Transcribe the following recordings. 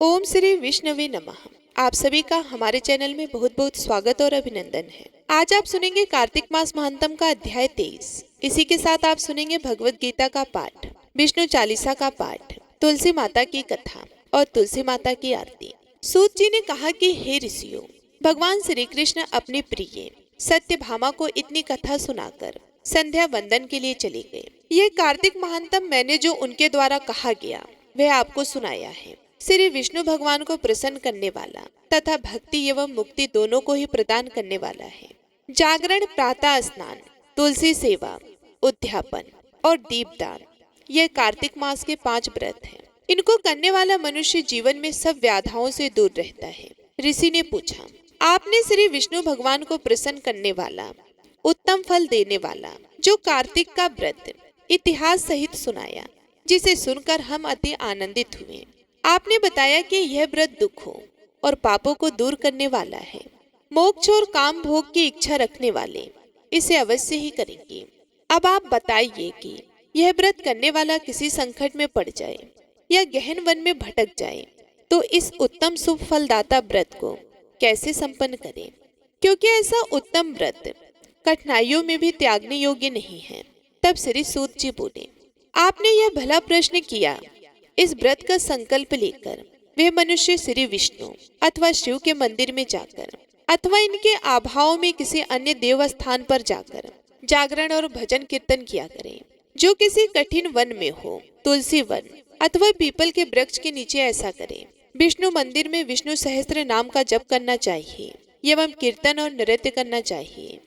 ओम श्री विष्णवे नमः। आप सभी का हमारे चैनल में बहुत बहुत स्वागत और अभिनंदन है। आज आप सुनेंगे कार्तिक मास महात्म का अध्याय 23। इसी के साथ आप सुनेंगे भगवत गीता का पाठ, विष्णु चालीसा का पाठ, तुलसी माता की कथा और तुलसी माता की आरती। सूत जी ने कहा कि हे ऋषियों, भगवान श्री कृष्ण अपने प्रिय सत्यभामा को इतनी कथा सुनाकर संध्या वंदन के लिए चले गए। यह कार्तिक महात्म मैंने जो उनके द्वारा कहा गया वह आपको सुनाया है। श्री विष्णु भगवान को प्रसन्न करने वाला तथा भक्ति एवं मुक्ति दोनों को ही प्रदान करने वाला है। जागरण, प्रातः स्नान, तुलसी सेवा, उद्यापन और दीपदान, यह कार्तिक मास के 5 व्रत हैं। इनको करने वाला मनुष्य जीवन में सब व्याधाओं से दूर रहता है। ऋषि ने पूछा, आपने श्री विष्णु भगवान को प्रसन्न करने वाला, उत्तम फल देने वाला जो कार्तिक का व्रत इतिहास सहित सुनाया, जिसे सुनकर हम अति आनंदित हुए। आपने बताया कि यह व्रत दुखों और पापों को दूर करने वाला है। मोक्ष और काम भोग की इच्छा रखने वाले इसे अवश्य ही करेंगे। अब आप बताइए कि यह व्रत करने वाला किसी संकट में पड़ जाए या गहन वन में भटक जाए तो इस उत्तम शुभ फलदाता व्रत को कैसे संपन्न करें, क्योंकि ऐसा उत्तम व्रत कठिनाइयों में भी त्यागने योग्य नहीं है। तब श्री सूत जी बोले, आपने यह भला प्रश्न किया। इस व्रत का संकल्प लेकर वे मनुष्य श्री विष्णु अथवा शिव के मंदिर में जाकर अथवा इनके आभाव में किसी अन्य देव स्थान पर जाकर जागरण और भजन कीर्तन किया करें। जो किसी कठिन वन में हो, तुलसी वन अथवा पीपल के वृक्ष के नीचे ऐसा करें। विष्णु मंदिर में विष्णु सहस्त्र नाम का जप करना चाहिए एवं कीर्तन और नृत्य करना चाहिए।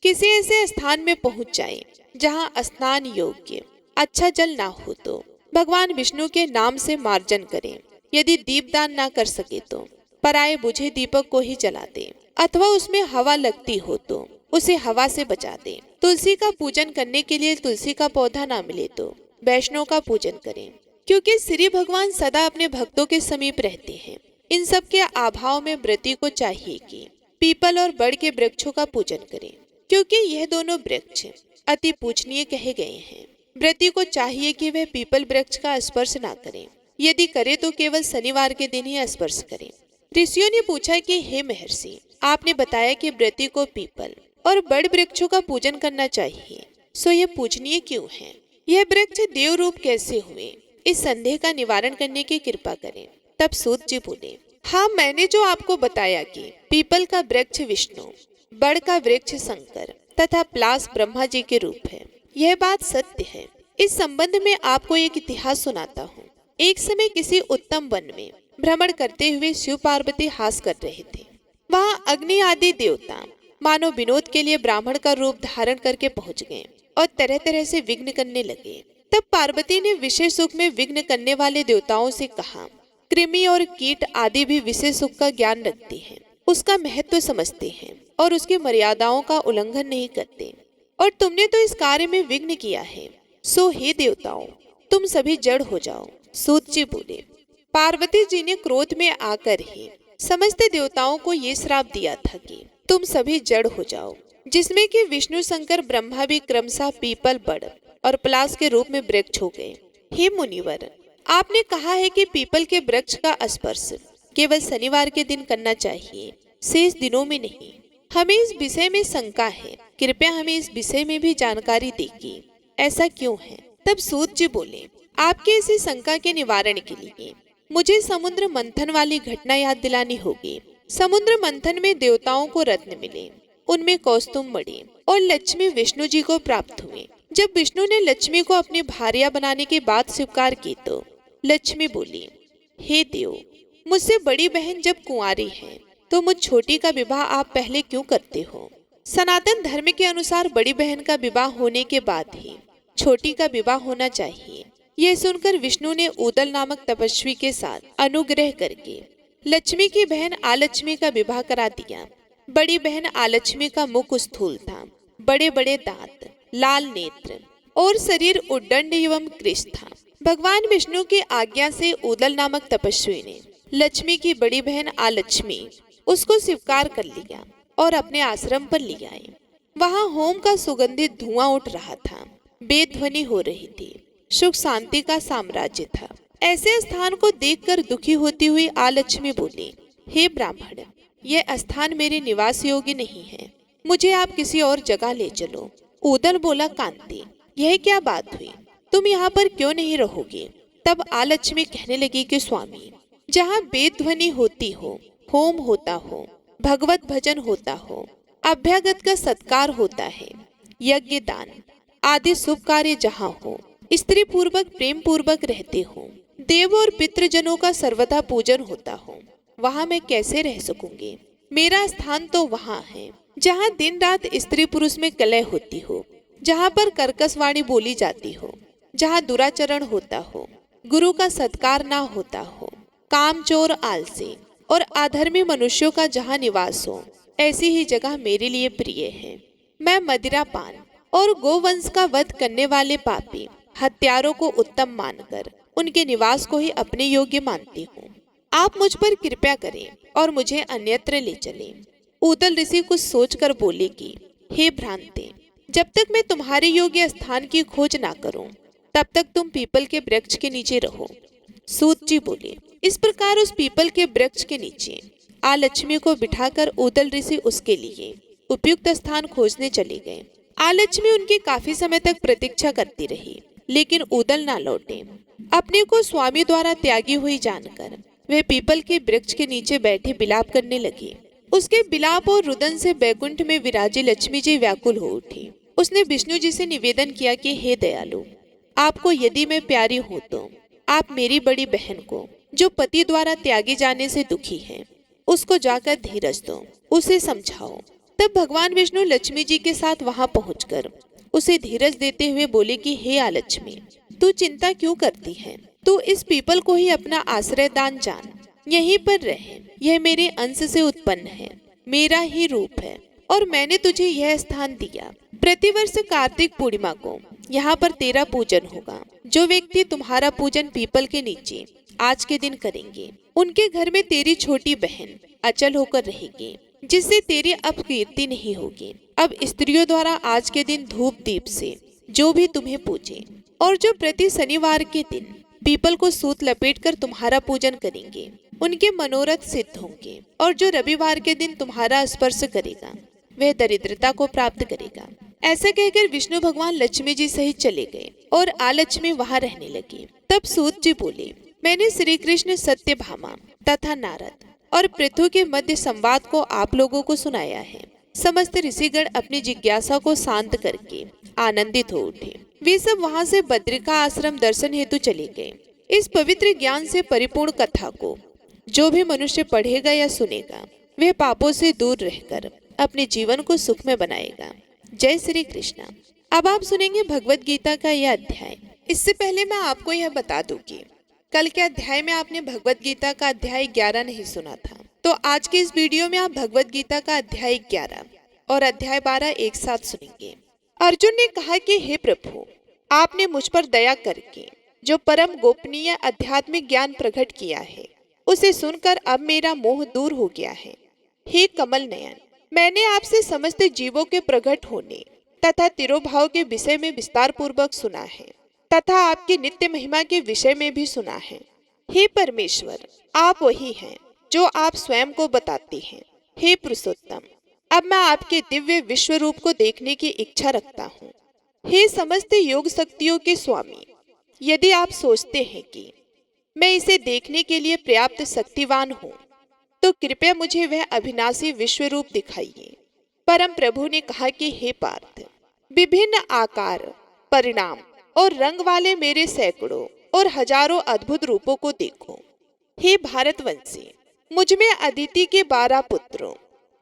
किसी ऐसे स्थान में पहुंच जाए जहाँ स्नान योग्य अच्छा जल ना हो तो भगवान विष्णु के नाम से मार्जन करें। यदि दीपदान ना कर सके तो पराये बुझे दीपक को ही जला दे, अथवा उसमें हवा लगती हो तो उसे हवा से बचा दे। तुलसी का पूजन करने के लिए तुलसी का पौधा ना मिले तो वैष्णव का पूजन करें, क्योंकि श्री भगवान सदा अपने भक्तों के समीप रहते हैं। इन सब के अभाव में व्रती को चाहिए कि पीपल और बड़ के वृक्षों का पूजन करें, क्योंकि यह दोनों वृक्ष अति पूजनीय कहे गए हैं। व्रती को चाहिए कि वह पीपल वृक्ष का स्पर्श ना करें, यदि करे तो केवल शनिवार के दिन ही स्पर्श करें। ऋषियों ने पूछा कि हे महर्षि, आपने बताया कि व्रती को पीपल और बड़ वृक्षों का पूजन करना चाहिए, सो यह पूजनीय क्यों है? यह वृक्ष देव रूप कैसे हुए? इस संदेह का निवारण करने की कृपा करें। तब सूत जी बोले, हाँ, मैंने जो आपको बताया कि पीपल का वृक्ष विष्णु, बड़ का वृक्ष शंकर तथा प्लास ब्रह्मा जी के रूप है, यह बात सत्य है। इस संबंध में आपको एक इतिहास सुनाता हूँ। एक समय किसी उत्तम वन में भ्रमण करते हुए शिव पार्वती हास कर रहे थे। वहाँ अग्नि आदि देवता मानव विनोद के लिए ब्राह्मण का रूप धारण करके पहुँच गए और तरह तरह से विघ्न करने लगे। तब पार्वती ने विशेष सुख में विघ्न करने वाले देवताओं से कहा, कृमि और कीट आदि भी विशेष सुख का ज्ञान रखते हैं, उसका महत्व समझते हैं और उसकी मर्यादाओं का उल्लंघन नहीं करते, और तुमने तो इस कार्य में विघ्न किया है। सो हे देवताओं, तुम सभी जड़ हो जाओ। सूत जी बोले, पार्वती जी ने क्रोध में आकर ही समस्त देवताओं को ये श्राप दिया था कि तुम सभी जड़ हो जाओ, जिसमें कि विष्णु शंकर ब्रह्मा भी क्रमशः पीपल, बड़ और पलास के रूप में वृक्ष हो गए। हे मुनिवर, आपने कहा है कि पीपल के वृक्ष का स्पर्श केवल शनिवार के दिन करना चाहिए, शेष दिनों में नहीं। हमें इस विषय में शंका है, कृपया हमें इस विषय में भी जानकारी देगी, ऐसा क्यों है? तब सूत जी बोले, आपके इसी शंका के निवारण के लिए मुझे समुद्र मंथन वाली घटना याद दिलानी होगी। समुद्र मंथन में देवताओं को रत्न मिले, उनमें कौस्तुभ मणि और लक्ष्मी विष्णु जी को प्राप्त हुए। जब विष्णु ने लक्ष्मी को अपनी भार्या बनाने की बात स्वीकार की तो लक्ष्मी बोली, हे देव, मुझसे बड़ी बहन जब कुंवारी है तो मुझ छोटी का विवाह आप पहले क्यों करते हो? सनातन धर्म के अनुसार बड़ी बहन का विवाह होने के बाद ही छोटी का विवाह होना चाहिए। यह सुनकर विष्णु ने उदल नामक तपस्वी के साथ अनुग्रह करके लक्ष्मी की बहन आलक्ष्मी का विवाह करा दिया। बड़ी बहन आलक्ष्मी का मुख स्थूल था, बड़े बड़े दांत, लाल नेत्र और शरीर उद्दंड एवं कृश था। भगवान विष्णु की आज्ञा से उदल नामक तपस्वी ने लक्ष्मी की बड़ी बहन आलक्ष्मी उसको स्वीकार कर लिया और अपने आश्रम पर ले आए। वहाँ होम का सुगंधित धुआं उठ रहा था, वेद ध्वनि हो रही थी, सुख शांति का साम्राज्य था। ऐसे स्थान को देखकर दुखी होती हुई आलक्ष्मी बोली, हे ब्राह्मण, यह स्थान मेरे निवास योग्य नहीं है, मुझे आप किसी और जगह ले चलो। ऊदल बोला, कांति, यह क्या बात हुई, तुम यहाँ पर क्यों नहीं रहोगे? तब आलक्ष्मी कहने लगी कि स्वामी, जहाँ वेद ध्वनि होती हो, होम होता हो, भगवत भजन होता हो, अभ्यागत का सत्कार होता है, यज्ञ दान आदि शुभ कार्य जहाँ हो, स्त्री पूर्वक प्रेम पूर्वक रहते हो, देव और पितृजनों का सर्वदा पूजन होता हो, वहाँ मैं कैसे रह सकूंगी? मेरा स्थान तो वहाँ है जहाँ दिन रात स्त्री पुरुष में कलह होती हो, जहाँ पर कर्कश वाणी बोली जाती हो, जहाँ दुराचरण होता हो, गुरु का सत्कार ना होता हो, काम चोर आलसी और अधर्मी मनुष्यों का जहाँ निवास हो, ऐसी ही जगह मेरे लिए प्रिय है। मैं मदिरा पान और गोवंश का वध करने वाले पापी हत्यारों को उत्तम मानकर उनके निवास को ही अपने योग्य मानती हूँ। आप मुझ पर कृपा करें और मुझे अन्यत्र ले चलें। ऊदल ऋषि कुछ सोचकर बोले कि हे भ्रांते, जब तक मैं तुम्हारे योग्य स्थान की खोज ना करूं, तब तक तुम पीपल के वृक्ष के नीचे रहो। सूत जी बोले। इस प्रकार उस पीपल के वृक्ष के नीचे आलक्ष्मी को बिठाकर ऊदल ऋषि उसके लिए उपयुक्त स्थान खोजने चले गए। आलक्ष्मी उनकी काफी समय तक प्रतीक्षा करती रही, लेकिन ऊदल ना लौटे। अपने को स्वामी द्वारा त्यागी हुई जानकर वे पीपल के वृक्ष के नीचे बैठे विलाप करने लगी। उसके विलाप और रुदन से बैकुंठ में विराजी लक्ष्मी जी व्याकुल हो उठी। उसने विष्णु जी से निवेदन किया कि हे दयालु, आपको यदि मैं प्यारी हूँ तो आप मेरी बड़ी बहन को, जो पति द्वारा त्यागी जाने से दुखी है, उसको जाकर धीरज दो, उसे समझाओ। तब भगवान विष्णु लक्ष्मी जी के साथ वहां पहुंचकर उसे धीरज देते हुए बोले कि हे आलक्ष्मी, तू चिंता क्यों करती है? तू इस पीपल को ही अपना आश्रय दान जान, यहीं पर रहे। यह मेरे अंश से उत्पन्न है, मेरा ही रूप है और मैंने तुझे यह स्थान दिया। प्रतिवर्ष कार्तिक पूर्णिमा को यहाँ पर तेरा पूजन होगा। जो व्यक्ति तुम्हारा पूजन पीपल के नीचे आज के दिन करेंगे, उनके घर में तेरी छोटी बहन अचल होकर रहेगी, जिससे तेरी अब कीर्ति नहीं होगी। अब स्त्रियों द्वारा आज के दिन धूप दीप से जो भी तुम्हें पूजे और जो प्रति शनिवार के दिन पीपल को सूत लपेटकर तुम्हारा पूजन करेंगे, उनके मनोरथ सिद्ध होंगे। और जो रविवार के दिन तुम्हारा स्पर्श करेगा, वह दरिद्रता को प्राप्त करेगा। ऐसा कहकर विष्णु भगवान लक्ष्मी जी सहित चले गए और आलक्ष्मी वहां रहने लगी। तब सूत जी बोले, मैंने श्री कृष्ण, सत्यभामा तथा नारद और पृथु के मध्य संवाद को आप लोगों को सुनाया है। समस्त ऋषिगण अपनी जिज्ञासा को शांत करके आनंदित हो उठे। वे सब वहां से बद्रिका आश्रम दर्शन हेतु चले गए। इस पवित्र ज्ञान से परिपूर्ण कथा को जो भी मनुष्य पढ़ेगा या सुनेगा, वह पापों से दूर रहकर अपने जीवन को सुखमय बनाएगा। जय श्री कृष्ण। अब आप सुनेंगे भगवत गीता का यह अध्याय। इससे पहले मैं आपको यह बता दूं कि कल के अध्याय में आपने भगवत गीता का अध्याय 11 नहीं सुना था, तो आज के इस वीडियो में आप भगवत गीता का अध्याय 11 और अध्याय 12 एक साथ सुनेंगे। अर्जुन ने कहा कि हे प्रभु, आपने मुझ पर दया करके जो परम गोपनीय आध्यात्मिक ज्ञान प्रकट किया है, उसे सुनकर अब मेरा मोह दूर हो गया है। हे कमल नयन, मैंने आपसे समस्त जीवों के प्रकट होने तथा तिरोभाव के विषय में विस्तार पूर्वक सुना है तथा आपकी नित्य महिमा के विषय में भी सुना है। हे परमेश्वर, आप वही हैं जो आप स्वयं को बताते हैं। हे पुरुषोत्तम, अब मैं आपके दिव्य विश्व रूप को देखने की इच्छा रखता हूँ। हे समस्त योग शक्तियों के स्वामी, यदि आप सोचते हैं कि मैं इसे देखने के लिए पर्याप्त शक्तिवान हूँ, तो कृपया मुझे वह अविनाशी विश्व रूप दिखाइए। परम प्रभु ने कहा कि हे पार्थ, विभिन्न आकार, परिणाम और रंग वाले मेरे सैकड़ों और हजारों अद्भुत रूपों को देखो। हे भारतवंशी, मुझ में अदिति के 12 पुत्रों,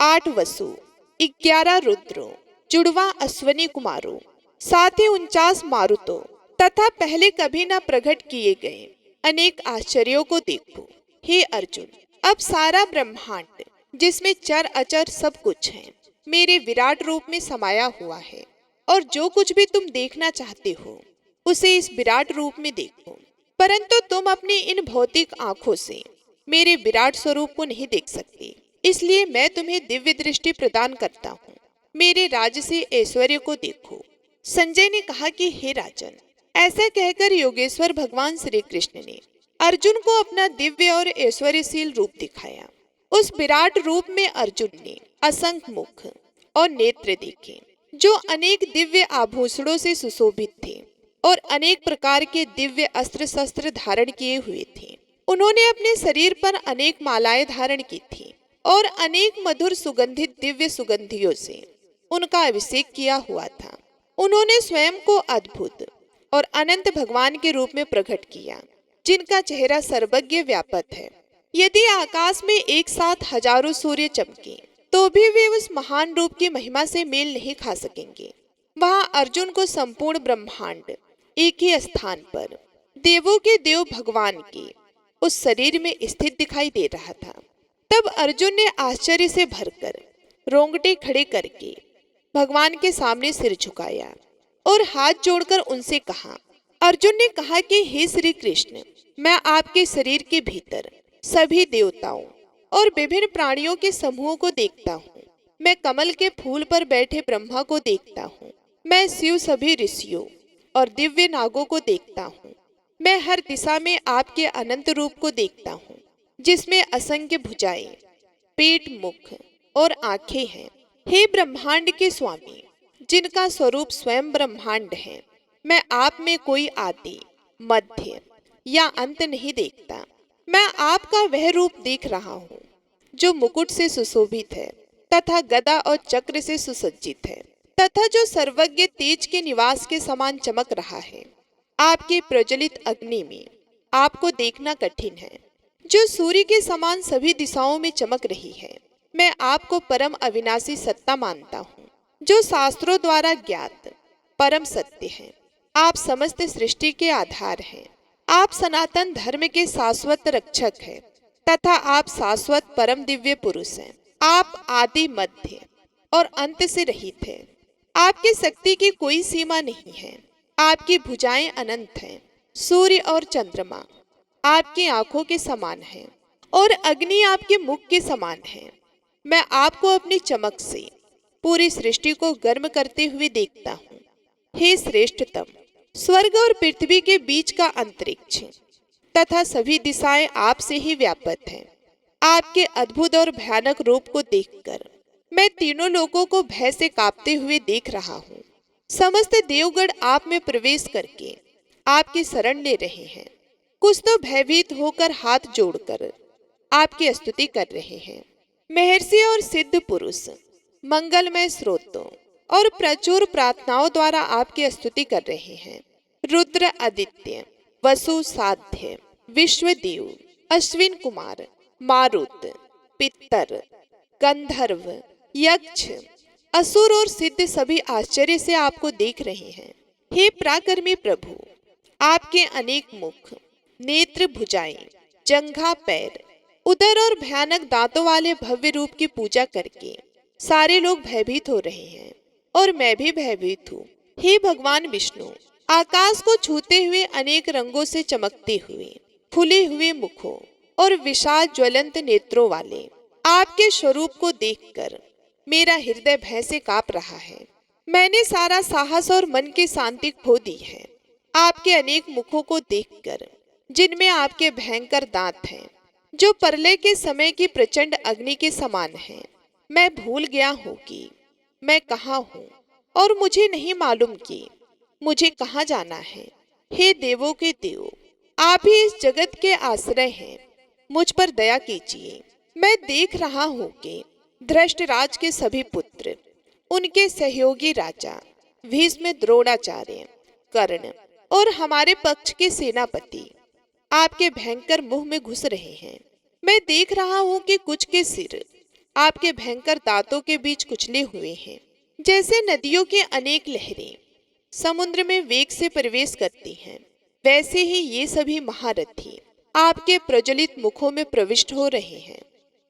8 वसु, 11 रुद्रों, जुड़वा अश्वनी कुमारों, साथ ही 49 मारुतों तथा पहले कभी न प्रकट किए गए अनेक आश्चर्यों को देखो। हे अर्जुन, अब सारा ब्रह्मांड, जिसमें चर अचर सब कुछ है, मेरे विराट रूप में समाया हुआ है और जो कुछ भी तुम देखना चाहते हो, उसे इस विराट रूप में देखो। परंतु तुम अपनी इन भौतिक आंखों से मेरे विराट स्वरूप को नहीं देख सकते, इसलिए मैं तुम्हें दिव्य दृष्टि प्रदान करता हूँ। मेरे राज्य से ऐश्वर्य को देखो। संजय ने कहा कि हे राजन, ऐसा कहकर योगेश्वर भगवान श्री कृष्ण ने अर्जुन को अपना दिव्य और ऐश्वर्यशील रूप दिखाया। उस विराट रूप में अर्जुन ने असंख्य मुख और नेत्र देखे, जो अनेक दिव्य आभूषणों से सुशोभित थे और अनेक प्रकार के दिव्य अस्त्र शस्त्र धारण किए हुए थे। उन्होंने अपने शरीर पर अनेक मालाएं धारण की थी और अनेक मधुर सुगंधित दिव्य सुगंधियों से उनका अभिषेक किया हुआ था। उन्होंने स्वयं को अद्भुत और अनंत भगवान के रूप में प्रकट किया, जिनका चेहरा सर्वज्ञ व्यापक है। यदि आकाश में एक साथ हजारों सूर्य चमके तो भी वे उस महान रूप की महिमा से मेल नहीं खा सकेंगे। वहां अर्जुन को संपूर्ण ब्रह्मांड एक ही स्थान पर देवों के देव भगवान के उस शरीर में स्थित दिखाई दे रहा था। तब अर्जुन ने आश्चर्य से भरकर रोंगटे खड़े करके भगवान के सामने सिर झुकाया और हाथ जोड़कर उनसे कहा। अर्जुन ने कहा कि हे श्री कृष्ण, मैं आपके शरीर के भीतर सभी देवताओं और विभिन्न प्राणियों के समूहों को देखता हूँ। मैं कमल के फूल पर बैठे ब्रह्मा को देखता हूँ। मैं शिव सभी ऋषियों और दिव्य नागों को देखता हूँ। मैं हर दिशा में आपके अनंत रूप को देखता हूँ, जिसमें असंख्य भुजाएं, पेट, मुख और आंखें हैं। हे ब्रह्मांड के स्वामी, जिनका स्वरूप स्वयं ब्रह्मांड है, मैं आप में कोई आदि, मध्य या अंत नहीं देखता। मैं आपका वह रूप देख रहा हूँ जो मुकुट से सुशोभित है तथा गदा और चक्र से सुसज्जित है, तथा जो सर्वज्ञ तेज के निवास के समान चमक रहा है। आपकी प्रज्वलित अग्नि में आपको देखना कठिन है, जो सूर्य के समान सभी दिशाओं में चमक रही है। मैं आपको परम अविनाशी सत्ता मानता हूँ, जो शास्त्रों द्वारा ज्ञात परम सत्य है। आप समस्त सृष्टि के आधार हैं। आप सनातन धर्म के शाश्वत रक्षक हैं तथा आप शाश्वत परम दिव्य पुरुष हैं। आप आदि, मध्य और अंत से रहित हैं। आपकी शक्ति की कोई सीमा नहीं है। आपकी भुजाएं अनंत हैं। सूर्य और चंद्रमा आपकी आंखों के समान हैं और अग्नि आपके मुख के समान है। मैं आपको अपनी चमक से पूरी सृष्टि को गर्म करते हुए देखता हूँ। हे श्रेष्ठतम, स्वर्ग और पृथ्वी के बीच का अंतरिक्ष तथा सभी दिशाएं आपसे ही व्याप्त हैं। आपके अद्भुत और भयानक रूप को देखकर मैं तीनों लोगों को भय से कांपते हुए देख रहा हूँ। समस्त देवगण आप में प्रवेश करके आपकी शरण ले रहे हैं। कुछ तो भयभीत होकर हाथ जोड़कर आपकी स्तुति कर रहे हैं। महर्षि और सिद्ध पुरुष मंगलमय स्रोतों और प्रचुर प्रार्थनाओं द्वारा आपकी स्तुति कर रहे हैं। रुद्र, आदित्य, वसु, साध्य, विश्वदेव, अश्विन कुमार, मारुत, पितर, गंधर्व, यक्ष, असुर और सिद्ध सभी आश्चर्य से आपको देख रहे हैं। हे पराक्रमी प्रभु, आपके अनेक मुख, नेत्र, भुजाएं, जंघा, पैर, उदर और भयानक दांतों वाले भव्य रूप की पूजा करके सारे लोग भयभीत हो रहे हैं और मैं भी भयभीत हूँ। हे भगवान विष्णु, आकाश को छूते हुए अनेक रंगों से चमकते हुए फूले हुए मुखों और विशाल ज्वलंत नेत्रों वाले आपके स्वरूप को देखकर मेरा हृदय भय से कांप रहा है। मैंने सारा साहस और मन की शांति खो दी है। आपके अनेक मुखों को देखकर, जिनमें आपके भयंकर दांत हैं, जो प्रलय के समय की प्रचंड अग्नि के समान हैं, मैं भूल गया हूँ कि मैं कहाँ हूँ और मुझे नहीं मालूम कि मुझे कहाँ जाना है। हे देवों के देव, आप ही इस जगत के आश्रय हैं। मुझ पर दया कीजिए। मैं देख रहा हूँ कि धृष्टराज के सभी पुत्र, उनके सहयोगी राजा भीष्म, द्रोणाचार्य, कर्ण और हमारे पक्ष के सेनापति आपके भयंकर मुंह में घुस रहे हैं। मैं देख रहा हूँ कि कुछ के सिर आपके भयंकर दांतों के बीच कुचले हुए हैं। जैसे नदियों की अनेक लहरें समुद्र में वेग से प्रवेश करती हैं, वैसे ही ये सभी महारथी आपके प्रज्वलित मुखों में प्रविष्ट हो रहे हैं।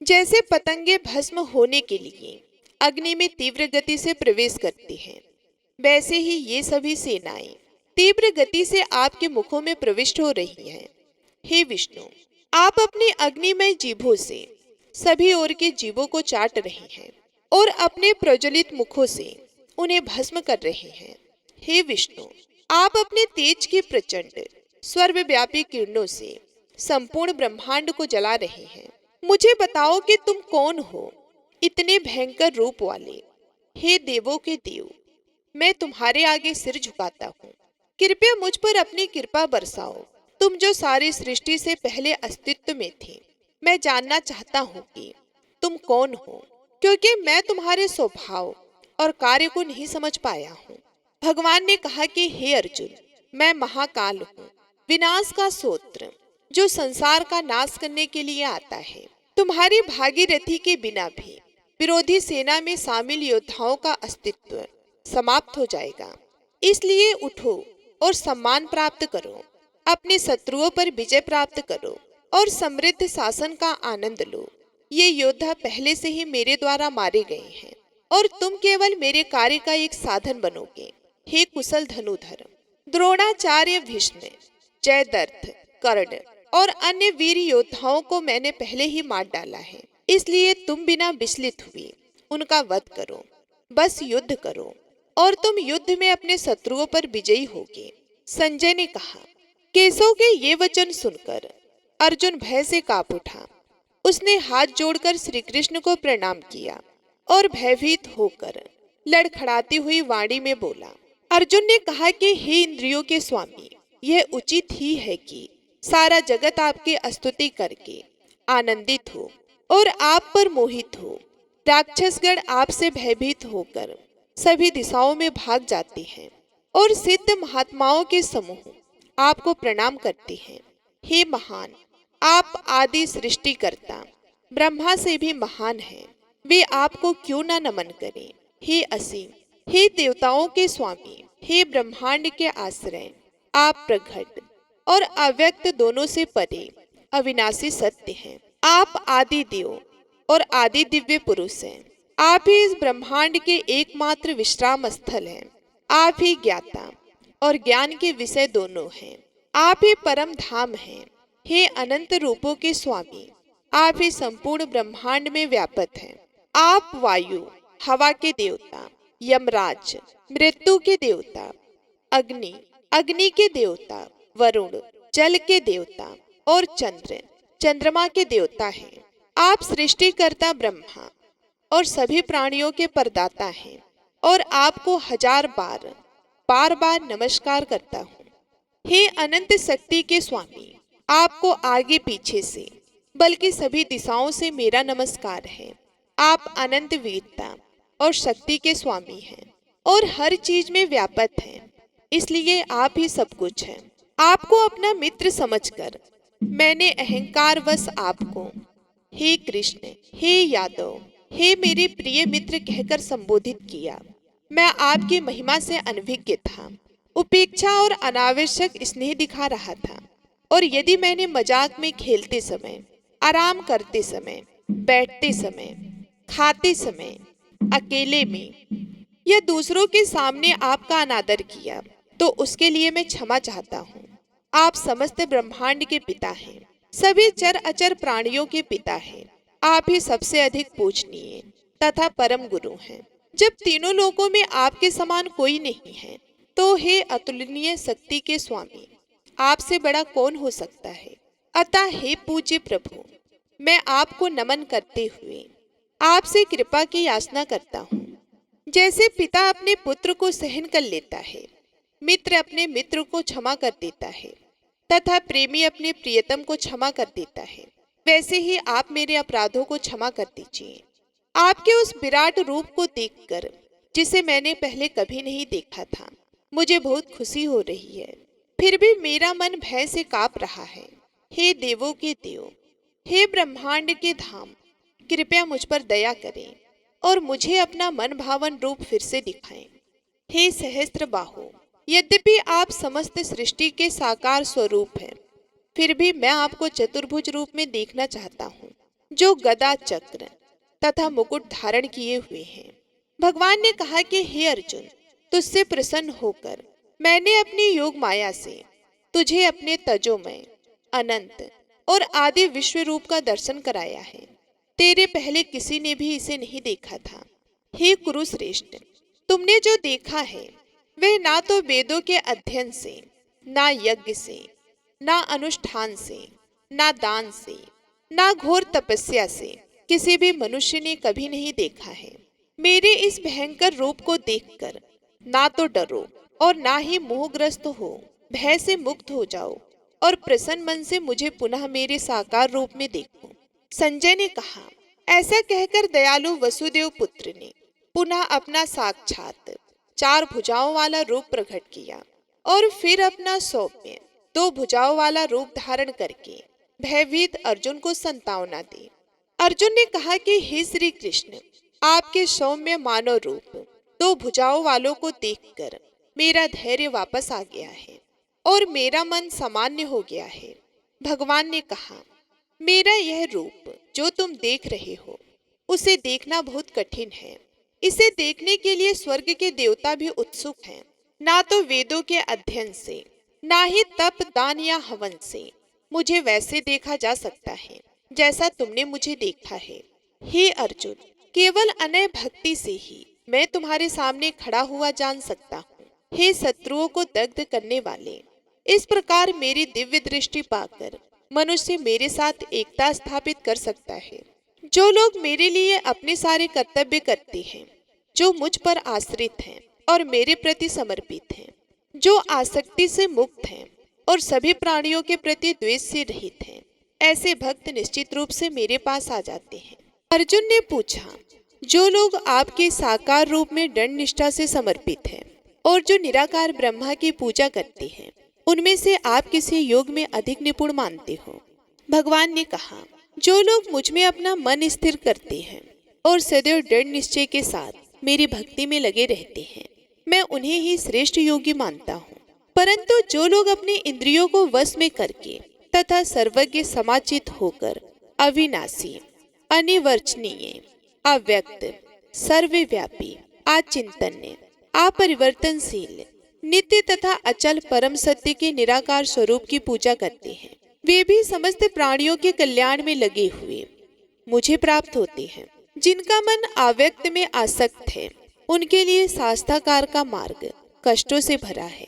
जैसे पतंगे भस्म होने के लिए अग्नि में तीव्र गति से प्रवेश करती हैं, वैसे ही ये सभी सेनाएं तीव्र गति से आपके मुखों में प्रविष्ट हो रही हैं। हे विष्णु, आप अपनी अग्निमय जीभों से सभी ओर के जीवों को चाट रहे हैं और अपने प्रज्वलित मुखों से उन्हें भस्म कर रहे हैं। हे विष्णु, आप अपने तेज की प्रचंड सर्वव्यापी किरणों से संपूर्ण ब्रह्मांड को जला रहे हैं। मुझे बताओ कि तुम कौन हो, इतने भयंकर रूप वाले। हे देवों के देव, मैं तुम्हारे आगे सिर झुकाता हूँ। कृपया मुझ पर अपनी कृपा बरसाओ, तुम जो सारी सृष्टि से पहले अस्तित्व में थे। मैं जानना चाहता हूँ कि तुम कौन हो, क्योंकि मैं तुम्हारे स्वभाव और कार्य को नहीं समझ पाया हूँ। भगवान ने कहा कि हे अर्जुन, मैं महाकाल हूँ, विनाश का सोत्र, जो संसार का नाश करने के लिए आता है। तुम्हारी भागीरथी के बिना भी विरोधी सेना में शामिल योद्धाओं का अस्तित्व समाप्त हो जाएगा। इसलिए उठो और सम्मान प्राप्त करो, अपने शत्रुओं पर विजय प्राप्त करो और समृद्ध शासन का आनंद लो। ये योद्धा पहले से ही मेरे द्वारा मारे गए हैं और तुम केवल मेरे कार्य का एक साधन बनोगे। हे कुशल धनुधर, द्रोणाचार्य, भीष्म, जयद्रथ, कर्ण और अन्य वीर योद्धाओं को मैंने पहले ही मार डाला है। इसलिए तुम बिना विचलित हुए उनका वध करो, बस युद्ध करो और तुम युद्ध में अपने शत्रुओं पर विजयी होगे। संजय ने कहा। केशव के ये वचन सुनकर अर्जुन भय से कांप उठा। उसने हाथ जोड़कर श्री कृष्ण को प्रणाम किया और भयभीत होकर लड़खड़ाती हुई वाणी में बोला। अर्जुन ने कहा कि हे इंद्रियों के स्वामी, यह उचित ही है कि सारा जगत आपकी स्तुति करके आनंदित हो और आप पर मोहित हो। राक्षसगण आपसे भयभीत होकर सभी दिशाओं में भाग जाते हैं और सिद्ध महात्माओं के समूह आपको प्रणाम करते हैं। हे महान, आप आदि सृष्टिकर्ता ब्रह्मा से भी महान हैं, वे आपको क्यों ना नमन करें। हे असीम, हे देवताओं के स्वामी, हे ब्रह्मांड के आश्रय, आप प्रकट और अव्यक्त दोनों से परे अविनाशी सत्य हैं। आप आदि देव और आदि दिव्य पुरुष हैं। आप ही इस ब्रह्मांड के एकमात्र विश्राम स्थल हैं। आप ही ज्ञाता और ज्ञान के विषय दोनों हैं। आप ही परम धाम हैं। हे अनंत रूपों के स्वामी, आप ही संपूर्ण ब्रह्मांड में व्यापक हैं। आप वायु, हवा के देवता, यमराज, मृत्यु के देवता, अग्नि, अग्नि के देवता, वरुण, जल के देवता और चंद्र, चंद्रमा के देवता हैं। आप सृष्टिकर्ता ब्रह्मा और सभी प्राणियों के परदाता हैं और आपको हजार बार बार बार नमस्कार करता हूँ। हे अनंत शक्ति के स्वामी, आपको आगे पीछे से बल्कि सभी दिशाओं से मेरा नमस्कार है। आप अनंत वीरता और शक्ति के स्वामी हैं और हर चीज में व्यापक हैं, इसलिए आप ही सब कुछ हैं। आपको अपना मित्र समझकर मैंने अहंकारवश आपको हे कृष्ण, हे यादव, हे मेरे प्रिय मित्र कहकर संबोधित किया। मैं आपकी महिमा से अनभिज्ञ था, उपेक्षा और अनावश्यक स्नेह दिखा रहा था, और यदि मैंने मजाक में खेलते समय, आराम करते समय, बैठते समय, खाते समय, अकेले में या दूसरों के सामने आपका अनादर किया, तो उसके लिए मैं क्षमा चाहता हूँ। आप समस्त ब्रह्मांड के पिता हैं, सभी चर अचर प्राणियों के पिता हैं। आप ही सबसे अधिक पूजनीय तथा परम गुरु हैं। जब तीनों लोकों में आपके समान कोई नहीं है, तो हे अतुलनीय शक्ति के स्वामी, आपसे बड़ा कौन हो सकता है। अतः हे पूज्य प्रभु, मैं आपको नमन करते हुए आपसे कृपा की याचना करता हूँ। जैसे पिता अपने पुत्र को सहन कर लेता है, मित्र अपने मित्र को क्षमा कर देता है तथा प्रेमी अपने प्रियतम को क्षमा कर देता है, वैसे ही आप मेरे अपराधों को क्षमा कर दीजिए। आपके उस विराट रूप को देखकर, जिसे मैंने पहले कभी नहीं देखा था, मुझे बहुत खुशी हो रही है। फिर भी मेरा मन भय से कांप रहा है। हे देवों के देव, हे ब्रह्मांड के धाम, कृपया मुझ पर दया करें और मुझे अपना मन भावन रूप फिर से दिखाएं। हे सहस्त्र बाहु, यद्यपि आप समस्त सृष्टि के साकार स्वरूप हैं, फिर भी मैं आपको चतुर्भुज रूप में देखना चाहता हूँ, जो गदा, चक्र तथा मुकुट धारण किए हुए हैं। भगवान ने कहा कि हे अर्जुन, तुझसे प्रसन्न होकर मैंने अपनी योग माया से तुझे अपने तजोमय, अनंत और आदि विश्व रूप का दर्शन कराया है। तेरे पहले किसी ने भी इसे नहीं देखा था। हे कुरुश्रेष्ठ, तुमने जो देखा है वह ना तो वेदों के अध्ययन से, ना यज्ञ से, ना अनुष्ठान से, ना दान से, ना घोर तपस्या से किसी भी मनुष्य ने कभी नहीं देखा है। मेरे इस भयंकर रूप को देखकर ना तो डरो और ना ही मोहग्रस्त हो, भय से मुक्त हो जाओ और प्रसन्न मन से मुझे पुनः मेरे साकार रूप में देखो। संजय ने कहा। ऐसा कहकर दयालु वसुदेव पुत्र ने पुनः अपना साक्षात 4 भुजाओं वाला रूप प्रकट किया और फिर अपना सौम्य 2 भुजाओं वाला रूप धारण करके भयभीत अर्जुन को संतावना दी। अर्जुन ने कहा कि हे श्री कृष्ण, आपके सौम्य मानव रूप 2 भुजाओं वालों को देखकर मेरा धैर्य वापस आ गया है और मेरा मन सामान्य हो गया है। भगवान ने कहा, मेरा यह रूप जो तुम देख रहे हो उसे देखना बहुत कठिन है। इसे देखने के लिए स्वर्ग के देवता भी उत्सुक हैं। ना तो वेदों के अध्ययन से, ना ही तप दान या हवन से मुझे वैसे देखा जा सकता है जैसा तुमने मुझे देखा है। हे अर्जुन, केवल अनय भक्ति से ही मैं तुम्हारे सामने खड़ा हुआ जान सकता हूँ। हे शत्रुओं को दग्ध करने वाले, इस प्रकार मेरी दिव्य दृष्टि पाकर मनुष्य मेरे साथ एकता स्थापित कर सकता है। जो लोग मेरे लिए अपने सारे कर्तव्य करते हैं, जो मुझ पर आश्रित हैं और मेरे प्रति समर्पित हैं, जो आसक्ति से मुक्त हैं और सभी प्राणियों के प्रति द्वेष से रहित हैं, ऐसे भक्त निश्चित रूप से मेरे पास आ जाते हैं। अर्जुन ने पूछा, जो लोग आपके साकार रूप में दृढ़ निष्ठा से समर्पित हैं और जो निराकार ब्रह्मा की पूजा करते हैं, उनमें से आप किसी योग में अधिक निपुण मानते हो? भगवान ने कहा, जो लोग मुझ में अपना मन स्थिर करते हैं और सदैव दृढ़ निश्चय के साथ मेरी भक्ति में लगे रहते हैं, मैं उन्हें ही श्रेष्ठ योगी मानता हूँ। परंतु जो लोग अपने इंद्रियों को वश में करके तथा सर्वज्ञ समाचित होकर अविनाशी, अनिवर्चनीय, अव्यक्त, सर्वव्यापी, आचिंतन्य, अपरिवर्तनशील, नित्य तथा अचल परम सत्य के निराकार स्वरूप की पूजा करते हैं, वे भी समस्त प्राणियों के कल्याण में लगे हुए मुझे प्राप्त होते हैं। जिनका मन अव्यक्त में आसक्त है, उनके लिए शास्त्राकार का मार्ग कष्टों से भरा है।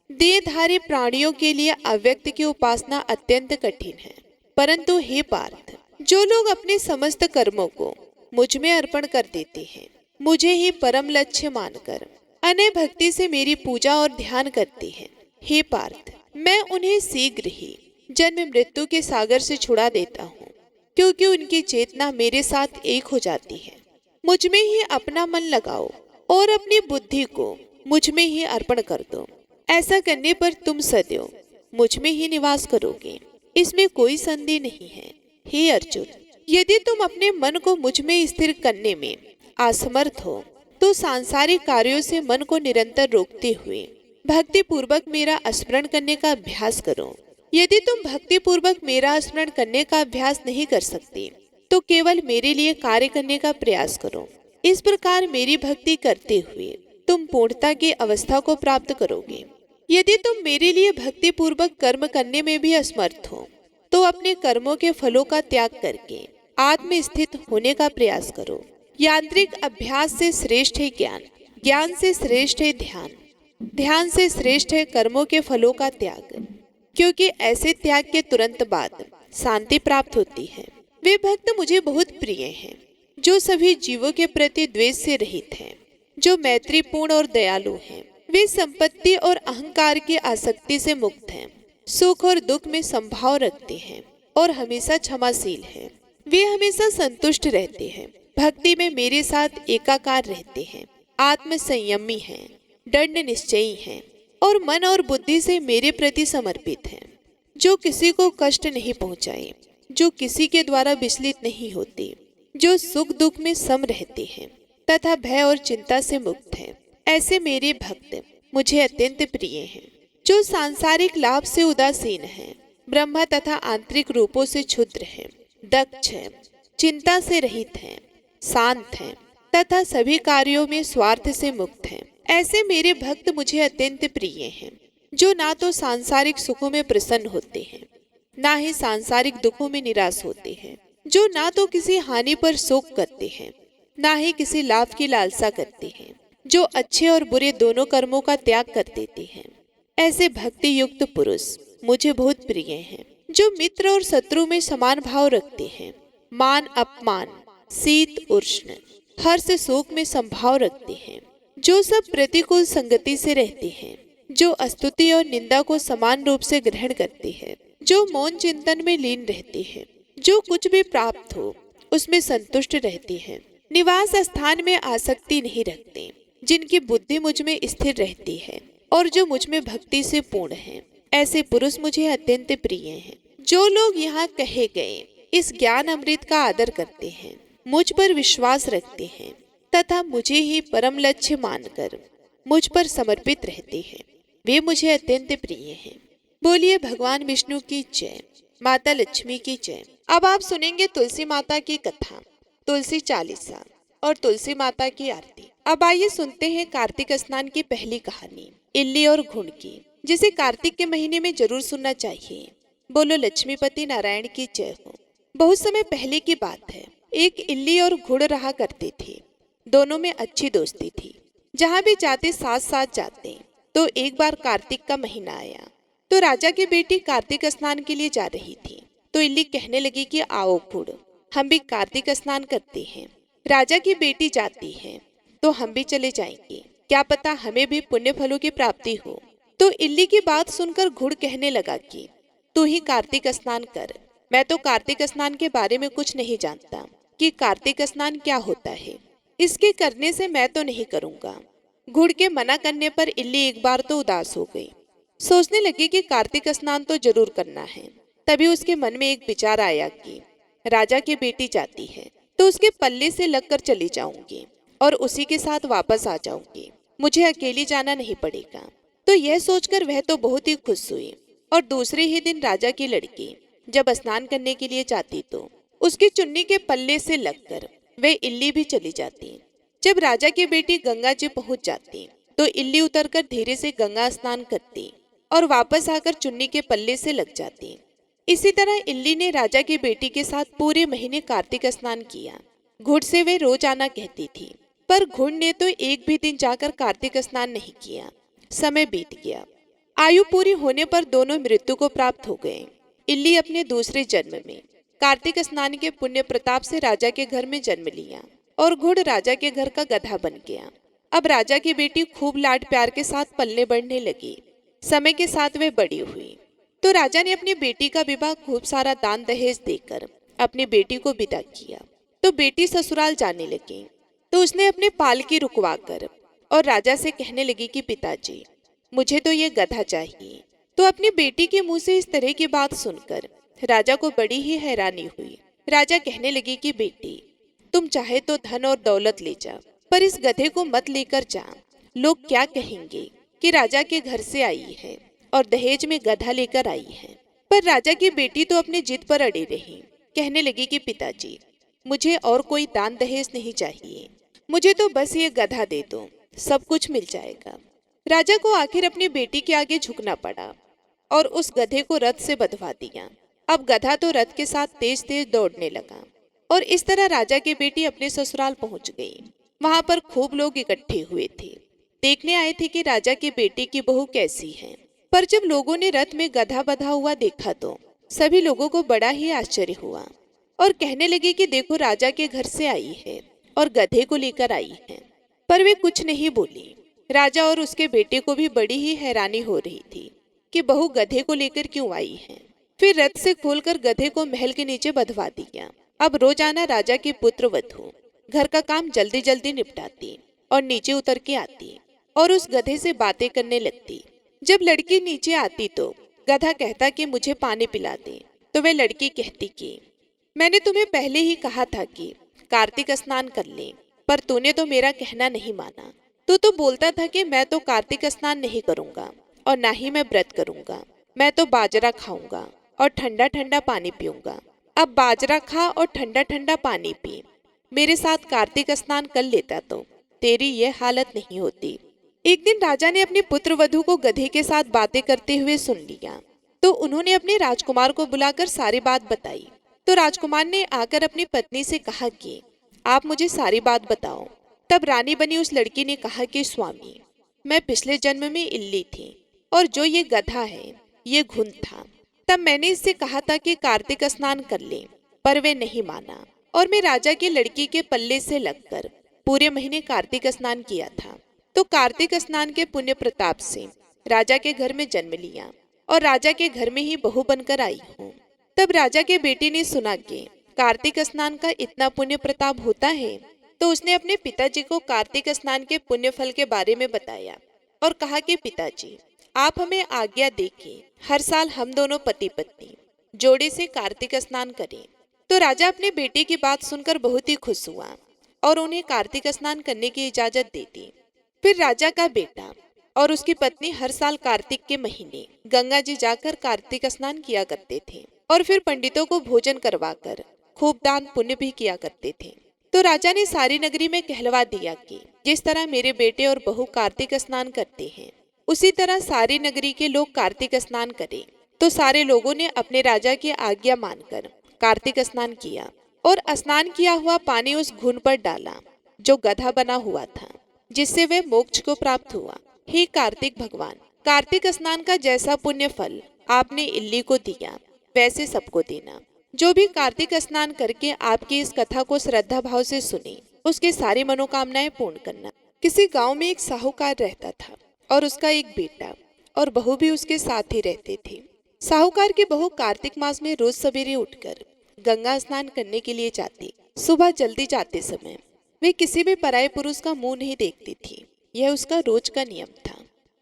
देहधारी प्राणियों के लिए अव्यक्त की उपासना अत्यंत कठिन है। परंतु हे पार्थ, जो लोग अपने समस्त कर्मों को मुझ में अर्पण कर देते हैं, मुझे ही परम लक्ष्य मानकर अनय भक्ति से मेरी पूजा और ध्यान करते हैं, हे पार्थ, मैं उन्हें शीघ्र ही जन्म मृत्यु के सागर से छुड़ा देता हूँ, क्योंकि उनकी चेतना मेरे साथ एक हो जाती है। मुझ में ही अपना मन लगाओ और अपनी बुद्धि को मुझ में ही अर्पण कर दो। ऐसा करने पर तुम सदैव मुझ में ही निवास करोगे, इसमें कोई संदेह नहीं है। हे अर्जुन, यदि तुम अपने मन को मुझ में स्थिर करने में असमर्थ हो तो सांसारिक कार्यों से मन को निरंतर रोकते हुए भक्ति पूर्वक मेरा स्मरण करने का अभ्यास करो। यदि तुम भक्ति पूर्वक मेरा स्मरण करने का अभ्यास नहीं कर सकते तो केवल मेरे लिए कार्य करने का प्रयास करो। इस प्रकार मेरी भक्ति करते हुए तुम पूर्णता की अवस्था को प्राप्त करोगे। यदि तुम मेरे लिए भक्ति पूर्वक कर्म करने में भी असमर्थ हो तो अपने कर्मों के फलों का त्याग करके आत्म स्थित होने का प्रयास करो। यांत्रिक अभ्यास से श्रेष्ठ है ज्ञान, ज्ञान से श्रेष्ठ है ध्यान, ध्यान से श्रेष्ठ है कर्मों के फलों का त्याग, क्योंकि ऐसे त्याग के तुरंत बाद शांति प्राप्त होती है। वे भक्त मुझे बहुत प्रिय हैं, जो सभी जीवों के प्रति द्वेष से रहित हैं, जो मैत्रीपूर्ण और दयालु हैं। वे संपत्ति और अहंकार की आसक्ति से मुक्त हैं, सुख और दुख में संभाव रखते हैं और हमेशा क्षमाशील हैं। वे हमेशा संतुष्ट रहते हैं, भक्ति में मेरे साथ एकाकार रहते हैं, आत्म संयमी हैं, दृढ़ निश्चयी हैं और मन और बुद्धि से मेरे प्रति समर्पित हैं। जो किसी को कष्ट नहीं पहुंचाए, जो किसी के द्वारा विचलित नहीं होते, जो सुख दुख में सम रहते हैं तथा भय और चिंता से मुक्त हैं, ऐसे मेरे भक्त मुझे अत्यंत प्रिय हैं। जो सांसारिक लाभ से उदासीन हैं, ब्रह्म तथा आंतरिक रूपों से क्षुद्र हैं, दक्ष हैं, चिंता से रहित हैं, शांत हैं तथा सभी कार्यों में स्वार्थ से मुक्त हैं, ऐसे मेरे भक्त मुझे अत्यंत प्रिय हैं। जो ना तो सांसारिक सुखों में प्रसन्न होते हैं, ना ही सांसारिक दुखों में निराश होते हैं, जो ना तो किसी हानि पर शोक करते हैं, ना ही किसी लाभ की लालसा करते हैं, जो अच्छे और बुरे दोनों कर्मों का त्याग कर देते हैं, ऐसे भक्ति युक्त पुरुष मुझे बहुत प्रिय हैं। जो मित्र और शत्रु में समान भाव रखते हैं, मान अपमान, शीत उष्ण, हर्ष शोक में समभाव रखते हैं, जो सब प्रतिकूल संगति से रहते हैं, जो स्तुति और निंदा को समान रूप से ग्रहण करते हैं, जो मौन चिंतन में लीन रहते हैं, जो कुछ भी प्राप्त हो उसमें संतुष्ट रहते हैं, निवास स्थान में आसक्ति नहीं रखते, जिनकी बुद्धि मुझ में स्थिर रहती है और जो मुझ में भक्ति से पूर्ण है, ऐसे पुरुष मुझे अत्यंत प्रिय हैं। जो लोग यहाँ कहे गए इस ज्ञान अमृत का आदर करते हैं, मुझ पर विश्वास रखते हैं तथा मुझे ही परम लक्ष्य मानकर मुझ पर समर्पित रहते हैं, वे मुझे अत्यंत प्रिय हैं। बोलिए भगवान विष्णु की जय, माता लक्ष्मी की जय। अब आप सुनेंगे तुलसी माता की कथा, तुलसी चालीसा और तुलसी माता की आरती। अब आइए सुनते हैं कार्तिक स्नान की पहली कहानी, इल्ली और घुड़ की, जिसे कार्तिक के महीने में जरूर सुनना चाहिए। बोलो लक्ष्मीपति नारायण की जय हो। बहुत समय पहले की बात है, एक इल्ली और घुड़ रहा करते थे। दोनों में अच्छी दोस्ती थी, जहाँ भी जाते साथ साथ जाते। तो एक बार कार्तिक का महीना आया तो राजा की बेटी कार्तिक स्नान के लिए जा रही थी। तो इल्ली कहने लगी कि आओ घुड़, हम भी कार्तिक स्नान करते हैं। राजा की बेटी जाती है तो हम भी चले जाएंगे, क्या पता हमें भी पुण्य फलों की प्राप्ति हो। तो इल्ली की बात सुनकर घुड़ कहने लगा कि तू ही कार्तिक स्नान कर, मैं तो कार्तिक स्नान के बारे में कुछ नहीं जानता कि कार्तिक स्नान क्या होता है, इसके करने से मैं तो नहीं करूँगा। घुड़ के मना करने पर इल्ली एक बार तो उदास हो गई, सोचने लगी कि कार्तिक स्नान तो जरूर करना है। तभी उसके मन में एक विचार आया कि राजा की बेटी जाती है तो उसके पल्ले से लगकर चली जाऊंगी और उसी के साथ वापस आ जाऊंगी, मुझे अकेली जाना नहीं पड़ेगा। तो यह सोचकर वह तो बहुत ही खुश हुई और दूसरे ही दिन राजा की लड़की जब स्नान करने के लिए जाती तो उसकी चुन्नी के पल्ले से लगकर वह इल्ली भी चली जाती। जब राजा की बेटी गंगा जी पहुंच जाती तो इल्ली उतरकर धीरे से गंगा स्नान करती और वापस आकर चुन्नी के पल्ले से लग जाती। इसी तरह इल्ली ने राजा की बेटी के साथ पूरे महीने कार्तिक स्नान किया। घुड़ से वे रोज आना कहती थी, पर घुड़ ने तो एक भी दिन जाकर कार्तिक स्नान नहीं किया। समय बीत गया, आयु पूरी होने पर दोनों मृत्यु को प्राप्त हो गए। इल्ली अपने दूसरे जन्म में कार्तिक स्नान के पुण्य प्रताप से राजा के घर में जन्म लिया और घुड़ राजा के घर का गधा बन गया। अब राजा की बेटी खूब लाड प्यार के साथ पलने बढ़ने लगी। समय के साथ वह बड़ी हुई तो राजा ने अपनी बेटी का विवाह खूब सारा दान दहेज देकर अपनी बेटी को विदा किया। तो बेटी ससुराल जाने लगी तो उसने अपने पालकी रुकवाकर और राजा से कहने लगी कि पिताजी मुझे तो ये गधा चाहिए। तो अपनी बेटी के मुंह से इस तरह की बात सुनकर राजा को बड़ी ही हैरानी हुई। राजा कहने लगी कि बेटी तुम चाहे तो धन और दौलत ले जा, पर इस गधे को मत लेकर जा। लोग क्या कहेंगे कि राजा के घर से आई है और दहेज में गधा लेकर आई है। पर राजा की बेटी तो अपनी जिद पर अड़ी रही, कहने लगी कि पिताजी मुझे और कोई दान दहेज नहीं चाहिए, मुझे तो बस ये गधा दे दो, सब कुछ मिल जाएगा। राजा को आखिर अपनी बेटी के आगे झुकना पड़ा और उस गधे को रथ से बंधवा दिया। अब गधा तो रथ के साथ तेज तेज दौड़ने लगा और इस तरह राजा की बेटी अपने ससुराल पहुंच गई। वहां पर खूब लोग इकट्ठे हुए थे, देखने आए थे कि राजा की बेटी की बहू कैसी है। पर जब लोगों ने रथ में गधा बंधा हुआ देखा तो सभी लोगों को बड़ा ही आश्चर्य हुआ और कहने लगे कि देखो राजा के घर से आई है और गधे को लेकर आई है। पर वे कुछ नहीं बोली। राजा और उसके बेटे को भी बड़ी ही हैरानी हो रही थी कि बहू गधे को लेकर क्यों आई है। फिर रथ से खोलकर गधे को महल के नीचे बंधवा दिया। अब रोजाना राजा की पुत्र वधू घर का काम जल्दी जल्दी निपटाती और नीचे उतर के आती और उस गधे से बातें करने लगती। जब लड़की नीचे आती तो गधा कहता कि मुझे पानी पिला दे, तो वह लड़की कहती कि मैंने तुम्हें पहले ही कहा था कि कार्तिक स्नान कर ले, पर तूने तो मेरा कहना नहीं माना। तू तो बोलता था कि मैं तो कार्तिक स्नान नहीं करूंगा और ना ही मैं व्रत करूंगा, मैं तो बाजरा खाऊंगा और ठंडा ठंडा पानी पीऊंगा। अब बाजरा खा और ठंडा ठंडा पानी पी, मेरे साथ कार्तिक स्नान कर लेता तो तेरी यह हालत नहीं होती। एक दिन राजा ने अपनी पुत्र वधू को गधे के साथ बातें करते हुए सुन लिया, तो उन्होंने अपने राजकुमार को बुलाकर सारी बात बताई। तो राजकुमार ने आकर अपनी पत्नी से कहा कि आप मुझे सारी बात बताओ। तब रानी बनी उस लड़की ने कहा कि स्वामी मैं पिछले जन्म में इल्ली थी और जो ये गधा है ये घुन था। तब मैंने इससे कहा था कि कार्तिक स्नान कर ले, पर वे नहीं माना और मैं राजा की लड़की के पल्ले से लगकर पूरे महीने कार्तिक स्नान किया था। तो कार्तिक स्नान के पुण्य प्रताप से राजा के घर में जन्म लिया और राजा के घर में ही बहू बनकर आई हूँ। तब राजा के बेटे ने सुना कि कार्तिक स्नान का इतना पुण्य प्रताप होता है, तो उसने अपने पिताजी को कार्तिक स्नान के पुण्य फल के बारे में बताया और कहा कि पिताजी, आप हमें आज्ञा दें कि हर साल हम दोनों पति पत्नी जोड़े से कार्तिक स्नान करें। तो राजा अपने बेटे की बात सुनकर बहुत ही खुश हुआ और उन्हें कार्तिक स्नान करने की इजाजत दे दी। फिर राजा का बेटा और उसकी पत्नी हर साल कार्तिक के महीने गंगा जी जाकर कार्तिक स्नान किया करते थे और फिर पंडितों को भोजन करवाकर खूब दान पुण्य भी किया करते थे। तो राजा ने सारी नगरी में कहलवा दिया कि जिस तरह मेरे बेटे और बहू कार्तिक स्नान करते हैं, उसी तरह सारी नगरी के लोग कार्तिक स्नान करें। तो सारे लोगों ने अपने राजा की आज्ञा मानकर कार्तिक स्नान किया और स्नान किया हुआ पानी उस घून पर डाला जो गधा बना हुआ था, जिससे वे मोक्ष को प्राप्त हुआ। हे कार्तिक भगवान, कार्तिक स्नान का जैसा पुण्य फल आपने इल्ली को दिया, वैसे सबको देना। जो भी कार्तिक स्नान करके आपकी इस कथा को श्रद्धा भाव से सुने, उसके सारी मनोकामनाएं पूर्ण करना। किसी गांव में एक साहूकार रहता था और उसका एक बेटा और बहू भी उसके साथ ही रहते थे। साहूकार की बहू कार्तिक मास में रोज सवेरे उठकर गंगा स्नान करने के लिए जाती। सुबह जल्दी जाते समय वे किसी भी पराये पुरुष का मुंह नहीं देखती थी। यह उसका रोज का नियम था।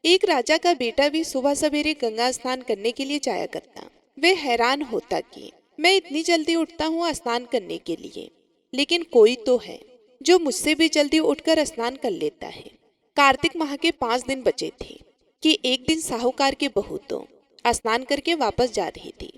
एक राजा का बेटा भी सुबह सवेरे गंगा स्नान करने के लिए जाया करता। वे हैरान होता कि मैं इतनी जल्दी उठता हूँ स्नान करने के लिए, लेकिन कोई तो है जो मुझसे भी जल्दी उठकर स्नान कर लेता है। कार्तिक माह के 5 दिन बचे थे कि एक दिन साहूकार की बहू तो स्नान करके वापस जा रही थी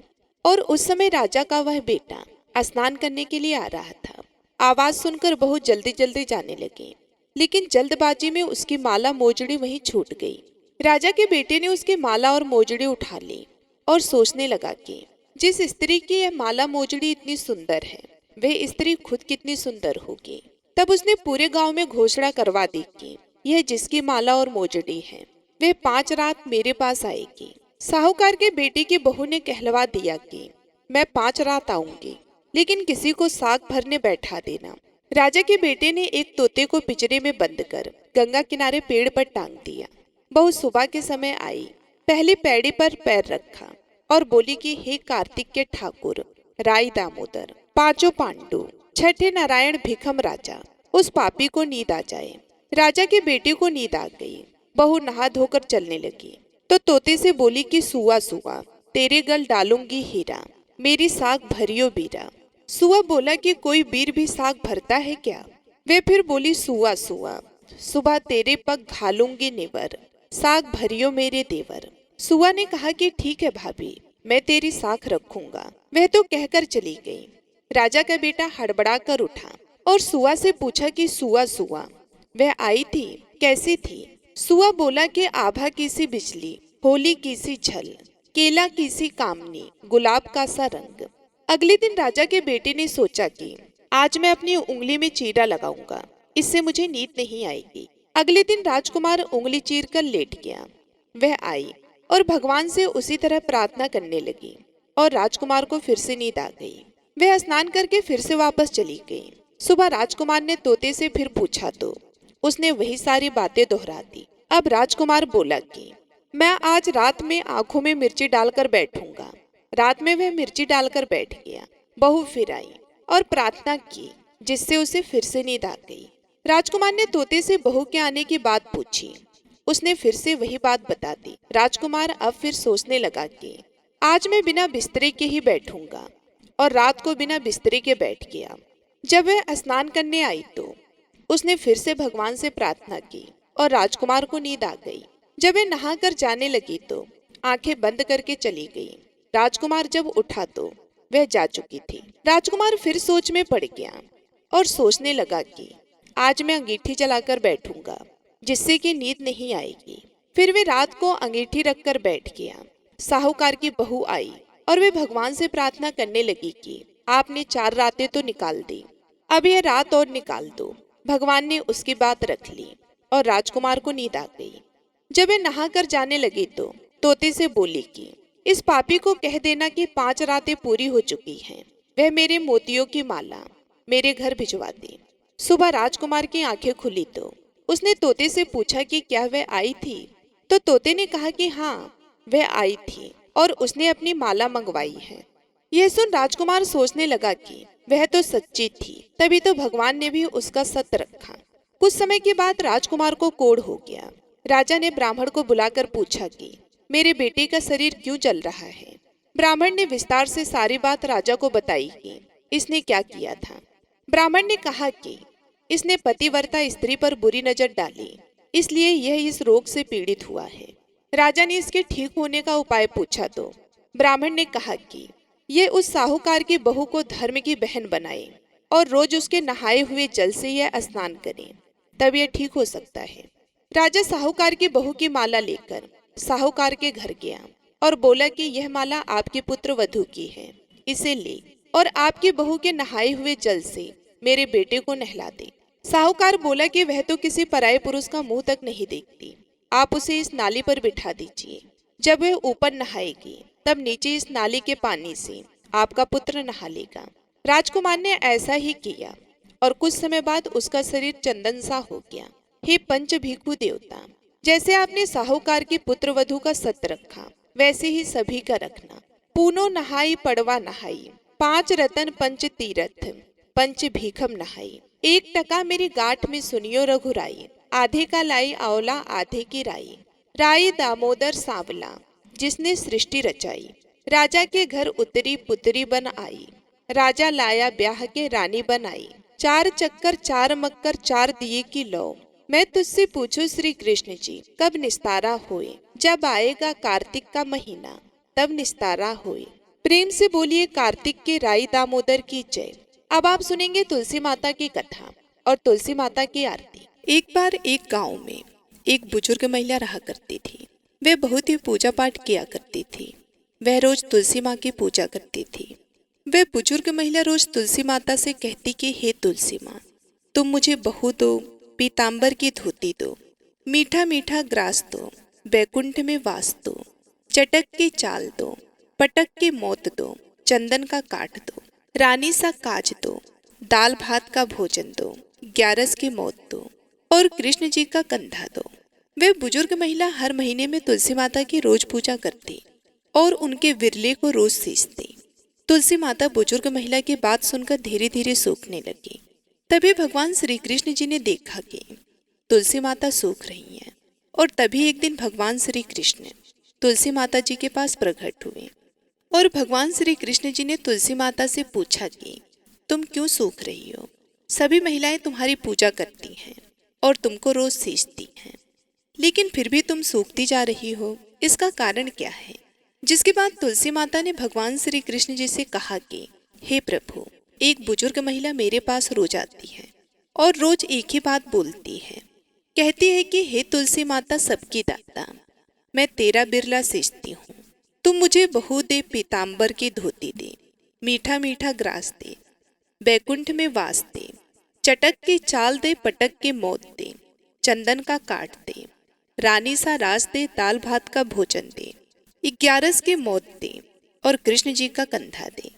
और उस समय राजा का वह बेटा स्नान करने के लिए आ रहा था। आवाज सुनकर बहू जल्दी जल्दी जाने लगी, लेकिन जल्दबाजी में उसकी माला मोजड़ी वहीं छूट गई। राजा के बेटे ने उसकी माला और मोजड़ी उठा ली और सोचने लगा कि जिस स्त्री की यह माला मोजड़ी इतनी सुंदर है, वह स्त्री खुद कितनी सुंदर होगी। तब उसने पूरे गांव में घोषणा करवा दी कि यह जिसकी माला और मोजड़ी है, वह 5 रात मेरे पास आएगी। साहूकार के बेटे की बहू ने कहलवा दिया कि मैं 5 रात आऊंगी, लेकिन किसी को साग भरने बैठा देना। राजा के बेटे ने एक तोते को पिंजरे में बंद कर गंगा किनारे पेड़ पर टांग दिया। बहू सुबह के समय आई, पहली पैड़ी पर पैर रखा और बोली कि हे कार्तिक के ठाकुर, राई दामोदर, 5 पांडु, 6ठे नारायण भिखम राजा, उस पापी को नींद आ जाए। राजा के बेटे को नींद आ गई। बहू नहा धोकर चलने लगी तो तोते से बोली कि सुआ सुआ, तेरे गल डालूंगी हीरा, मेरी साग भरियो बीरा। सुआ बोला कि कोई बीर भी साग भरता है क्या? वे फिर बोली सुआ सुआ, सुबह तेरे पग घालूंगी निवर, साग भरियो मेरे देवर। सुआ ने कहा कि ठीक है भाभी, मैं तेरी साख रखूंगा। वह तो कहकर चली गई। राजा का बेटा हड़बड़ा कर उठा और सुआ से पूछा कि सुआ सुआ, वह आई थी, कैसी थी? सुआ बोला कि आभा की सी बिजली, होली की सी झल, केला की सी कामनी, गुलाब का सा रंग। अगले दिन राजा के बेटे ने सोचा कि आज मैं अपनी उंगली में चीरा लगाऊंगा, इससे मुझे नींद नहीं आएगी। अगले दिन राजकुमार उंगली चीर कर लेट गया। वह आई और भगवान से उसी तरह प्रार्थना करने लगी और राजकुमार को फिर से नींद आ गई। वह स्नान करके फिर से वापस चली गई। सुबह राजकुमार ने तोते से फिर पूछा तो उसने वही सारी बातें दोहरा दी। अब राजकुमार बोला कि मैं आज रात में आंखों में मिर्ची डालकर बैठूंगा। रात में वह मिर्ची डालकर बैठ गया। बहू फिर आई और प्रार्थना की, जिससे उसे फिर से नींद आ गई। राजकुमार ने तोते से बहू के आने की बात पूछी। उसने फिर से वही बात बता दी। राजकुमार अब फिर सोचने लगा कि आज मैं बिना बिस्तरे के ही बैठूंगा और रात को बिना बिस्तरे के बैठ गया। जब वह स्नान करने आई तो उसने फिर से भगवान से प्रार्थना की और राजकुमार को नींद आ गई। जब वह नहाकर जाने लगी तो आंखें बंद करके चली गई। राजकुमार जब उठा तो वह जा चुकी थी। राजकुमार फिर सोच में पड़ गया और सोचने लगा कि आज मैं अंगीठी जलाकर बैठूंगा, जिससे कि नींद नहीं आएगी। फिर वे रात को अंगीठी रखकर बैठ गया। साहूकार की बहू आई और वे भगवान से प्रार्थना करने लगी कि आपने 4 रातें तो निकाल दी, अब यह रात और निकाल दो। भगवान ने उसकी बात रख ली और राजकुमार को नींद आ गई। जब वे नहाकर जाने लगी तो तोते से बोली कि इस पापी को कह देना कि 5 रातें पूरी हो चुकी हैं, वह मेरे मोतियों की माला मेरे घर भिजवा दे। सुबह राजकुमार की आंखें खुली तो उसने तोते से पूछा कि क्या वह आई थी। तो तोते ने कहा कि हाँ, वह आई थी और उसने अपनी माला मंगवाई है। यह सुन राजकुमार सोचने लगा कि वह तो सच्ची थी, तभी तो भगवान ने भी उसका सत्य रखा। कुछ समय के बाद राजकुमार को कोढ़ हो गया। राजा ने ब्राह्मण को बुलाकर पूछा कि मेरे बेटे का शरीर क्यों जल रहा है। ब्राह्मण ने विस्तार से सारी बात राजा को बताई कि इसने क्या किया था। ब्राह्मण ने कहा कि इसने पतिव्रता स्त्री पर बुरी नजर डाली, इसलिए यह इस रोग से पीड़ित हुआ है। राजा ने इसके ठीक होने का उपाय पूछा तो ब्राह्मण ने कहा कि ये उस साहूकार की बहू को धर्म की बहन बनाए और रोज उसके नहाए हुए जल से यह स्नान करे, तब यह ठीक हो सकता है। राजा साहूकार की बहू की माला लेकर साहूकार के घर गया और बोला कि यह माला आपके पुत्र वधु की है, इसे ले और आपकी बहू के नहाए हुए जल से मेरे बेटे को नहला दे। साहूकार बोला कि वह तो किसी पराये पुरुष का मुंह तक नहीं देखती, आप उसे इस नाली पर बिठा दीजिए। जब वह ऊपर नहाएगी तब नीचे इस नाली के पानी से आपका पुत्र नहा लेगा। राजकुमार ने ऐसा ही किया और कुछ समय बाद उसका शरीर चंदन सा हो गया। हे पंच भिखु देवता, जैसे आपने साहूकार की पुत्र वधु का सत्य रखा, वैसे ही सभी का रखना। पूनो नहाई पड़वा नहाई, 5 रतन पंच तीरथ, पंच भीखम नहाई। 1 टका मेरी गांठ में सुनियो रघुराई, आधे का लाई आंवला आधे की राई। राई दामोदर सांवला, जिसने सृष्टि रचाई। राजा के घर उतरी पुतरी बन आई, राजा लाया ब्याह के रानी बनाई। 4 चक्कर 4 मक्कर 4 दिए की लौ। मैं तुझसे पूछूं श्री कृष्ण जी, कब निस्तारा होए। जब आएगा कार्तिक का महीना, तब निस्तारा होए। प्रेम से बोलिए कार्तिक के राई दामोदर की जय। अब आप सुनेंगे तुलसी माता की कथा और तुलसी माता की आरती। एक बार एक गांव में एक बुजुर्ग महिला रहा करती थी। वह बहुत ही पूजा पाठ किया करती थी। वह रोज तुलसी माँ की पूजा करती थी। वह बुजुर्ग महिला रोज तुलसी माता से कहती कि हे तुलसी माँ, तुम मुझे बहू दो, पीताम्बर की धोती दो, मीठा मीठा ग्रास दो, बैकुंठ में वास दो, चटक के चाल दो, पटक के मौत दो, चंदन का काट दो, रानी सा काज दो, दाल भात का भोजन दो, 11 की मौत दो और कृष्ण जी का कंधा दो। वह बुजुर्ग महिला हर महीने में तुलसी माता की रोज पूजा करती और उनके विरले को रोज सींचती। तुलसी माता बुजुर्ग महिला की बात सुनकर धीरे धीरे सूखने लगी। तभी भगवान श्री कृष्ण जी ने देखा कि तुलसी माता सूख रही हैं और तभी एक दिन भगवान श्री कृष्ण तुलसी माता जी के पास प्रकट हुए और भगवान श्री कृष्ण जी ने तुलसी माता से पूछा कि तुम क्यों सूख रही हो। सभी महिलाएं तुम्हारी पूजा करती हैं और तुमको रोज सींचती हैं, लेकिन फिर भी तुम सूखती जा रही हो, इसका कारण क्या है। जिसके बाद तुलसी माता ने भगवान श्री कृष्ण जी से कहा कि हे प्रभु, एक बुजुर्ग महिला मेरे पास रोज आती है और रोज एक ही बात बोलती है। कहती है कि हे तुलसी माता सबकी दाता, मैं तेरा बिरला सींचती हूँ, तुम मुझे बहू दे, पीताम्बर की धोती दे, मीठा मीठा ग्रास दे, बैकुंठ में वास दे, चटक के चाल दे, पटक के मौत दे, चंदन का काट दे, रानी सा रास दे, दाल भात का भोजन दे, 11 के मौत दे और कृष्ण जी का कंधा दे।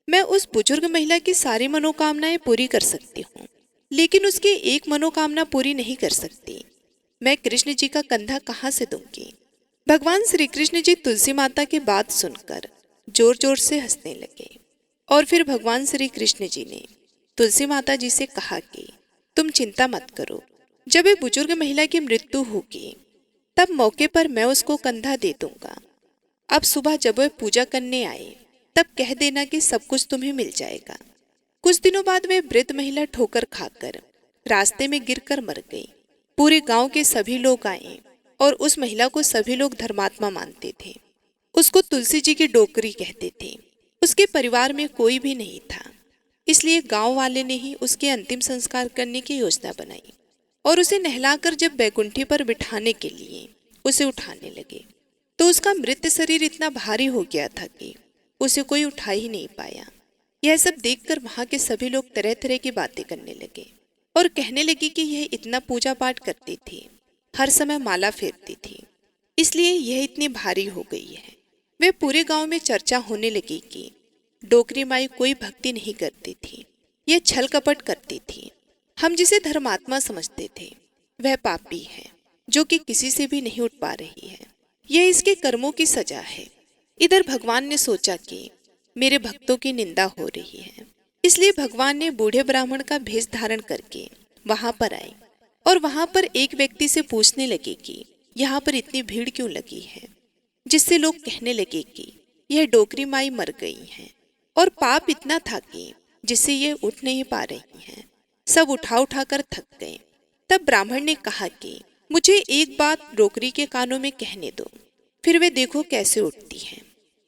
मैं उस बुजुर्ग महिला की सारी मनोकामनाएं पूरी कर सकती हूँ, लेकिन उसकी एक मनोकामना पूरी नहीं कर सकती। मैं कृष्ण जी का कंधा कहाँ से दूंगी। भगवान श्री कृष्ण जी तुलसी माता की बात सुनकर जोर जोर से हंसने लगे और फिर भगवान श्री कृष्ण जी ने तुलसी माता जी से कहा कि तुम चिंता मत करो, जब ये बुजुर्ग महिला की मृत्यु होगी तब मौके पर मैं उसको कंधा दे दूंगा। अब सुबह जब वह पूजा करने आए तब कह देना कि सब कुछ तुम्हें मिल जाएगा। कुछ दिनों बाद वह वृद्ध महिला ठोकर खाकर रास्ते में गिरकर मर गई। पूरे गांव के सभी लोग आए और उस महिला को सभी लोग धर्मात्मा मानते थे। उसको तुलसी जी की डोकरी कहते थे। उसके परिवार में कोई भी नहीं था, इसलिए गांव वाले ने ही उसके अंतिम संस्कार करने की योजना बनाई और उसे नहलाकर जब बैकुंठी पर बिठाने के लिए उसे उठाने लगे तो उसका मृत शरीर इतना भारी हो गया था कि उसे कोई उठा ही नहीं पाया। यह सब देखकर वहां के सभी लोग तरह तरह की बातें करने लगे और कहने लगे कि यह इतना पूजा पाठ करती थी, हर समय माला फेरती थी, इसलिए यह इतनी भारी हो गई है। वे पूरे गांव में चर्चा होने लगी कि डोकरी माई कोई भक्ति नहीं करती थी, ये छल कपट करती थी। हम जिसे धर्मात्मा समझते थे वह पापी है, जो कि किसी से भी नहीं उठ पा रही है। यह इसके कर्मों की सजा है। इधर भगवान ने सोचा कि मेरे भक्तों की निंदा हो रही है, इसलिए भगवान ने बूढ़े ब्राह्मण का भेष धारण करके वहां पर आए और वहां पर एक व्यक्ति से पूछने लगे कि यहाँ पर इतनी भीड़ क्यों लगी है, जिससे लोग कहने लगे कि यह डोकरी माई मर गई है और पाप इतना था कि जिससे यह उठ नहीं पा रही हैं। सब उठा उठा कर थक गए। तब ब्राह्मण ने कहा कि मुझे एक बात डोकरी के कानों में कहने दो, फिर वे देखो कैसे उठती हैं।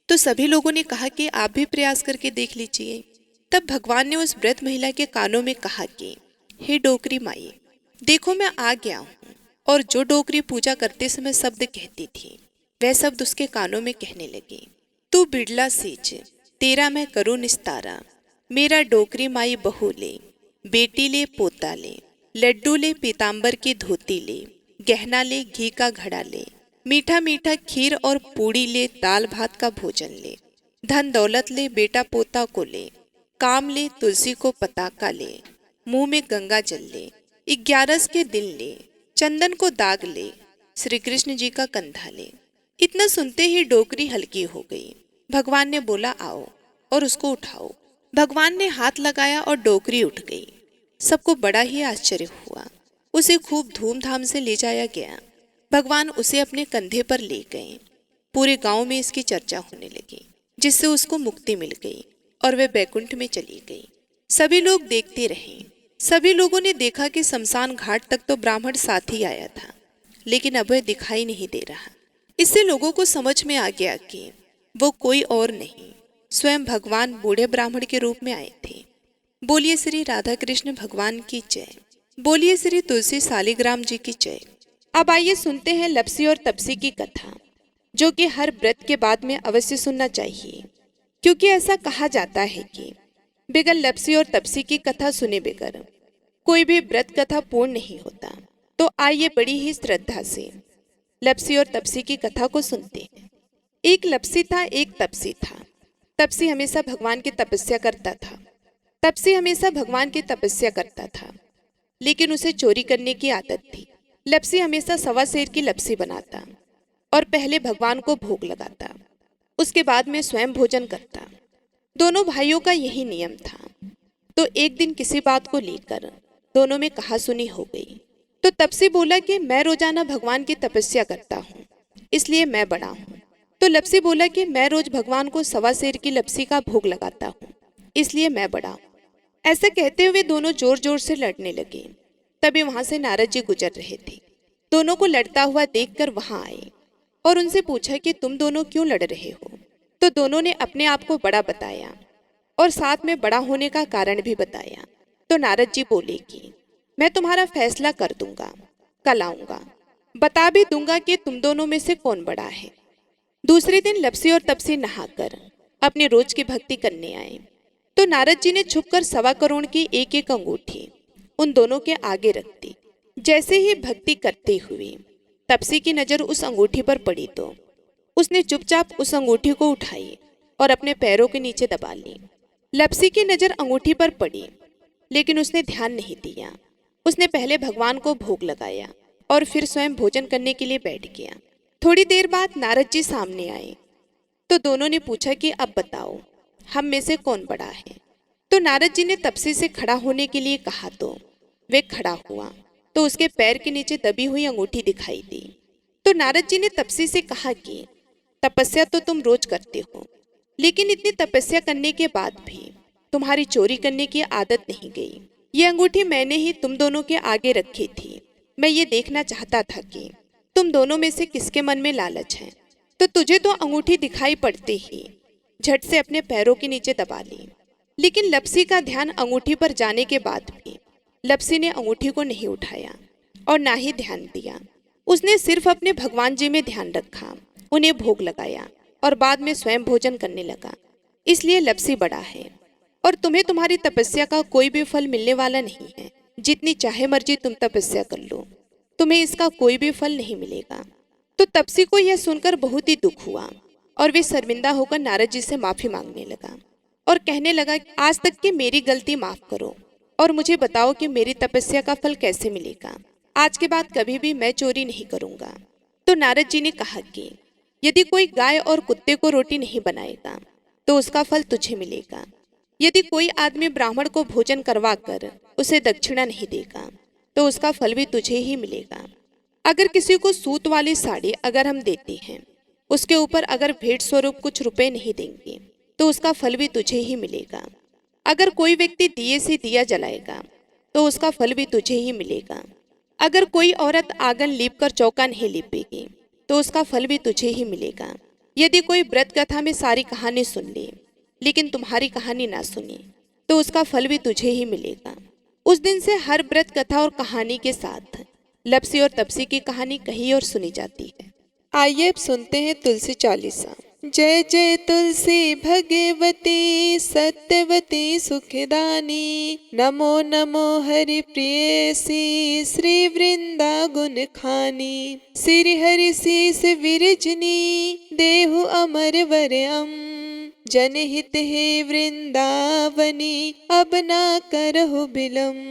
तो सभी लोगों ने कहा कि आप भी प्रयास करके देख लीजिए। तब भगवान ने उस वृद्ध महिला के कानों में कहा कि हे डोकरी माई, देखो मैं आ गया हूँ। और जो डोकरी पूजा करते समय शब्द कहती थी वह शब्द उसके कानों में कहने लगे, तू बिड़ला सींच, तेरा मैं करूँ निस्तारा, मेरा डोकरी माई बहू ले, बेटी ले पोता ले, लड्डू ले पीताम्बर की धोती ले, गहना ले घी का घड़ा ले, मीठा मीठा खीर और पूड़ी ले, दाल भात का भोजन ले, धन दौलत ले बेटा पोता को ले, काम ले तुलसी को पताका ले, मुंह में गंगा जल ले, 11 के दिन ले, चंदन को दाग ले, श्री कृष्ण जी का कंधा ले। इतना सुनते ही डोकरी हल्की हो गई। भगवान ने बोला आओ और उसको उठाओ। भगवान ने हाथ लगाया और डोकरी उठ गई। सबको बड़ा ही आश्चर्य हुआ। उसे खूब धूमधाम से ले जाया गया। भगवान उसे अपने कंधे पर ले गए। पूरे गांव में इसकी चर्चा होने लगी, जिससे उसको मुक्ति मिल गई और वह बैकुंठ में चली गई। सभी लोग देखते रहे। सभी लोगों ने देखा कि शमशान घाट तक तो ब्राह्मण साथ ही आया था, लेकिन अब वह दिखाई नहीं दे रहा। इससे लोगों को समझ में आ गया कि वो कोई और नहीं, स्वयं भगवान बूढ़े ब्राह्मण के रूप में आए थे। बोलिए श्री राधा कृष्ण भगवान की जय। बोलिए श्री तुलसी सालिग्राम जी की जय। अब आइए सुनते हैं लपसी और तपसी की कथा, जो कि हर व्रत के बाद में अवश्य सुनना चाहिए, क्योंकि ऐसा कहा जाता है कि बिगर लपसी और तपसी की कथा सुने बिगर कोई भी व्रत कथा पूर्ण नहीं होता। तो आइए बड़ी ही श्रद्धा से लपसी और तपसी की कथा को सुनते हैं। एक लपसी था, एक तपसी था। तपसी हमेशा भगवान की तपस्या करता था। तपसी हमेशा भगवान की तपस्या करता था, लेकिन उसे चोरी करने की आदत थी। लपसी हमेशा सवा सेर की लपसी बनाता और पहले भगवान को भोग लगाता, उसके बाद में स्वयं भोजन करता। दोनों भाइयों का यही नियम था। तो एक दिन किसी बात को लेकर दोनों में कहासुनी हो गई। तो तपसी बोला कि मैं रोजाना भगवान की तपस्या करता हूँ, इसलिए मैं बड़ा हूँ। तो लपसी बोला कि मैं रोज भगवान को सवा सेर की लपसी का भोग लगाता हूँ, इसलिए मैं बड़ा हूँ। ऐसा कहते हुए दोनों जोर जोर से लड़ने लगे। तभी वहां से नारद जी गुजर रहे थे। दोनों को लड़ता हुआ देखकर वहां आए और उनसे पूछा कि तुम दोनों क्यों लड़ रहे हो। तो दोनों ने अपने आप को बड़ा बताया और साथ में बड़ा होने का कारण भी बताया। तो नारद जी बोले कि मैं तुम्हारा फैसला कर दूंगा, कल आऊंगा, बता भी दूंगा कि तुम दोनों में से कौन बड़ा है। दूसरे दिन लपसी और तपसी नहाकर अपने रोज की भक्ति करने आए। तो नारद जी ने छुपकर 1.25 करोड़ की एक एक अंगूठी उन दोनों के आगे रख दी। जैसे ही भक्ति करते हुए तपसी की नजर उस अंगूठी पर पड़ी तो उसने चुपचाप उस अंगूठी को उठाई और अपने पैरों के नीचे दबा ली। लपसी की नजर अंगूठी पर पड़ी, लेकिन उसने ध्यान नहीं दिया। उसने पहले भगवान को भोग लगाया और फिर स्वयं भोजन करने के लिए बैठ गया। थोड़ी देर बाद नारद जी सामने आए। तो दोनों ने पूछा कि अब बताओ, हम में से कौन बड़ा है। तो नारद जी ने तपसी से खड़ा होने के लिए कहा तो वे खड़ा हुआ। तो उसके पैर के नीचे दबी हुई अंगूठी दिखाई दी। तो नारद जी ने तपसी से कहा कि तपस्या तो तुम रोज करते हो, लेकिन इतनी तपस्या करने के बाद भी तुम्हारी चोरी करने की आदत नहीं गई। ये अंगूठी मैंने ही तुम दोनों के आगे रखी थी। मैं ये देखना चाहता था कि तुम दोनों में से किसके मन में लालच है। तो तुझे तो अंगूठी दिखाई पड़ते ही झट से अपने पैरों के नीचे दबा ली। लेकिन लपसी का ध्यान अंगूठी पर जाने के बाद भी लपसी ने अंगूठी को नहीं उठाया और ना ही ध्यान दिया। उसने सिर्फ अपने भगवान जी में ध्यान रखा, उन्हें भोग लगाया और बाद में स्वयं भोजन करने लगा। इसलिए लपसी बड़ा है और तुम्हें तुम्हारी तपस्या का कोई भी फल मिलने वाला नहीं है। जितनी चाहे मर्जी तुम तपस्या कर लो, तुम्हें इसका कोई भी फल नहीं मिलेगा। तो तपसी को यह सुनकर बहुत ही दुख हुआ और वे शर्मिंदा होकर नारद जी से माफी मांगने लगा और कहने लगा, आज तक की मेरी गलती माफ करो और मुझे बताओ कि मेरी तपस्या का फल कैसे मिलेगा। आज के बाद कभी भी मैं चोरी नहीं करूंगा। तो नारद जी ने कहा कि यदि कोई गाय और कुत्ते को रोटी नहीं बनाएगा तो उसका फल तुझे मिलेगा। यदि कोई आदमी ब्राह्मण को भोजन करवाकर उसे दक्षिणा नहीं देगा तो उसका फल भी तुझे ही मिलेगा। अगर किसी को सूत वाली साड़ी अगर हम देते हैं, उसके ऊपर अगर भेंट स्वरूप कुछ रुपए नहीं देंगे तो उसका फल भी तुझे ही मिलेगा। अगर कोई व्यक्ति दिए से दिया जलाएगा तो उसका फल भी तुझे ही मिलेगा। अगर कोई औरत आंगन लीप कर चौका नहीं लीपेगी तो उसका फल भी तुझे ही मिलेगा। यदि कोई व्रत कथा में सारी कहानी सुन ले लेकिन तुम्हारी कहानी ना सुने तो उसका फल भी तुझे ही मिलेगा। उस दिन से हर व्रत कथा और कहानी के साथ लपसी और तपसी की कहानी कही और सुनी जाती है। आइए अब सुनते हैं तुलसी चालीसा। जय जय तुलसी भगवती सत्यवती सुखदानी, नमो नमो हरि प्रियसी श्री वृंदा गुण खानी। श्री हरि शीस विरजनी देहु अमर वरम, जनहित हे वृंदावनी अब ना करहु बिलम।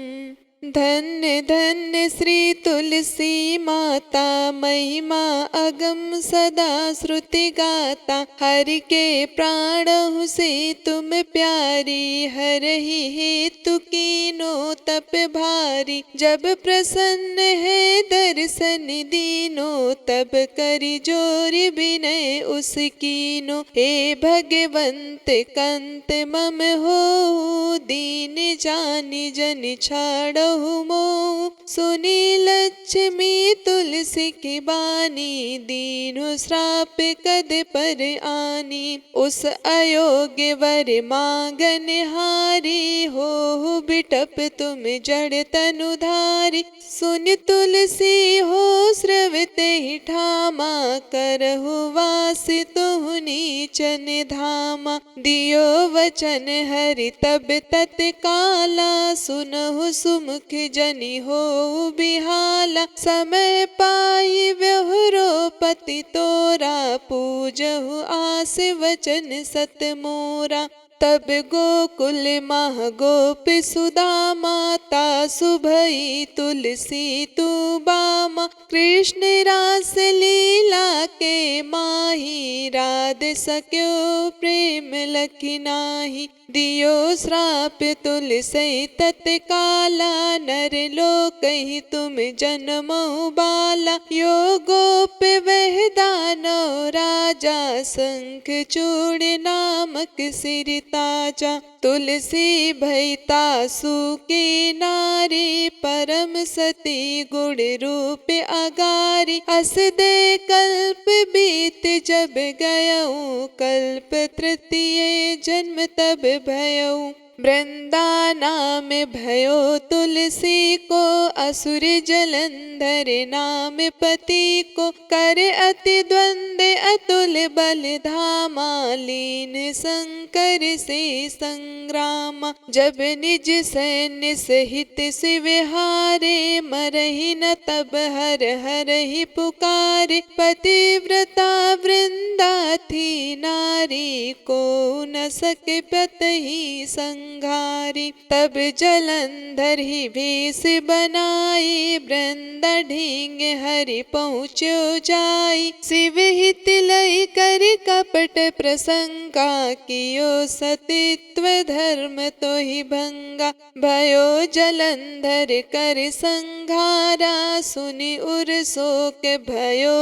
धन्य धन्य श्री तुलसी माता, महिमा अगम सदा श्रुति गाता। हरि के प्राणहु से तुम प्यारी, हरहि हेतु कीनो तप भारी। जब प्रसन्न है दर्शन दीनो, तब करि जोरि विनय उस कीनो। हे भगवंत कंत मम हो, दीन जानि जन छाड़ो मोह। सुनी लक्ष्मी तुलसी की बानी, दीनु श्राप कद पर आनी। उस अयोग्य वर मांगन हारी, हो बिटप तुम जड़ तनुधारी। सुन तुलसी हो स्रवते ही ठामा, करहु वास तुहु नीचन धामा। दियो वचन हरि तब तत्काला, सुनहु सुमुख जनि हो बिहाला। समय पाई व्यहुरो पति तोरा, पूजहु आस वचन सत मोरा। तब गोकुल मह गोप सुदामा, तासु भई तुलसी तू बामा। कृष्ण रास लीला के माही, राध सक्यो प्रेम लखि नाही। दियो श्राप तुलसी तत्काला, नर लोकहि तुम जन्महु बाला। यो गोप वह दानव राजा, शंख चूड़ नामक सिर ताजा। तुलसी भई तासु की नारी, परम सती गुण रूप अगारी। अस दे कल्प बीत जब गयऊ, कल्प तृतीय जन्म तब भयऊ। वृंदाना में भयो तुलसी को, असुर जलंधर नाम पति को। कर अति द्वंद अतुल बल धामा, लीन शंकर से संग्रामा। जब निज सैन्य सहित शिव हारे, मरहि न तब हर हर ही पुकारे। पतिव्रता वृंदा थी नारी, को न सके पतहि संघारी। तब जलंधर ही भेष बनाई, वृंदा ढींग हरि पहुँचो जाई। शिव हित लई कर कपट प्रसंगा, कियो सतीत्व धर्म तो ही भंगा। भयो जलंधर कर संघारा, सुनि उर शोक भयो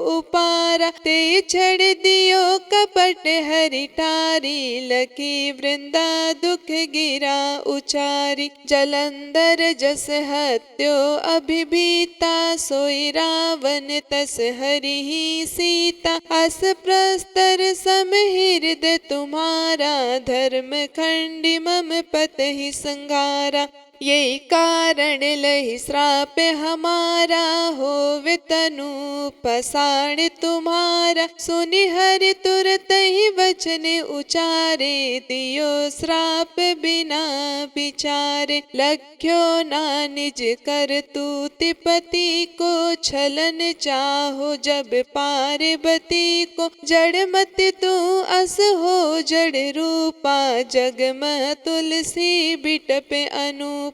उपारा। ते छड़ दियो कपट हरि टारी, लखी वृंदा दुख गिरा उचारी। जलंधर जस हत्यो अभिभीता, सोई रावण तस हरि ही सीता। अस प्रस्तर सम हृदय तुम्हारा, धर्म खंडी मम पत ही संगारा। यही कारण लहि श्राप हमारा, होवे तनु पसाण तुम्हारा। सुनि हरि तुरत ही वचन उचारे, दियो श्राप बिना विचारे। लख्यो ना निज कर तूति पति को, छलन चाहो जब पार्वती को। जड़ मत तू अस हो जड़ रूपा, जग में तुलसी बिटप अनूपा।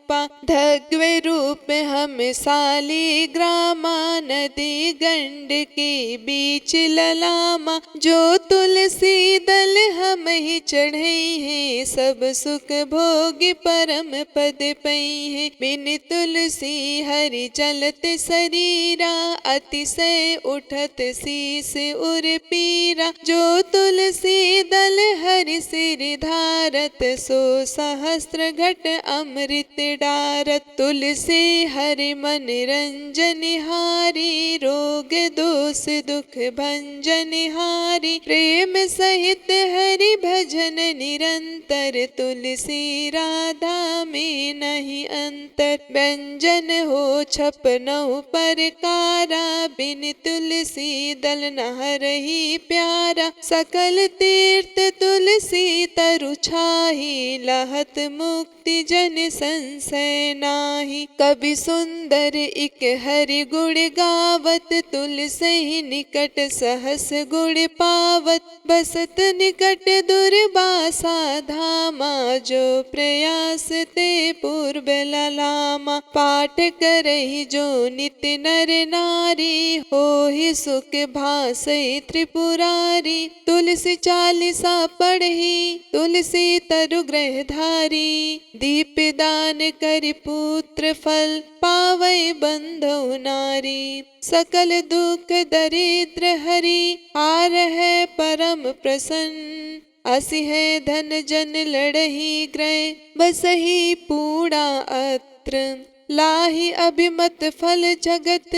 धग्वे रूप हम साली ग्रामा, नदी गंड के बीच ललामा। जो तुलसी दल हम ही चढ़ई है, सब सुख भोग परम पद पई है। बिन तुलसी हरि चलत शरीरा, अतिशय उठत शीस उर पीरा। जो तुलसी दल हरि सिर धारत, सो सहस्त्र घट अमृत डारत। तुलसी हरि मन रंजन हारी, रोग दोष दुख भंजन हारी। प्रेम सहित हरि भजन निरंतर, तुलसी राधा में नहीं अंतर। व्यंजन हो छपनौ परकारा, बिन तुलसी दल न हरहि प्यारा। सकल तीर्थ तुलसी तरु छाही, लहत मुक्ति जन संशय नाही। कवि सुंदर इक हरि गुण गावत, तुलसी निकट सहस गुण पावत। बसत निकट दुर्वासा धामा, जो प्रयास ते पूर्व ललामा। पाठ करहि जो नित्य नर नारी, होहि सुख भासै त्रिपुरारी। तुलसी चालीसा पढ़ी, तुलसी तरु ग्रह धारी। दीप दान करि पुत्र फल, पावै बंधु नारी। सकल दुख दरिद्र हरि, हार है परम प्रसन्न। असि है धन जन लड़ही ग्रह, बसही पूरा अत्र। लाही अभिमत फल जगत,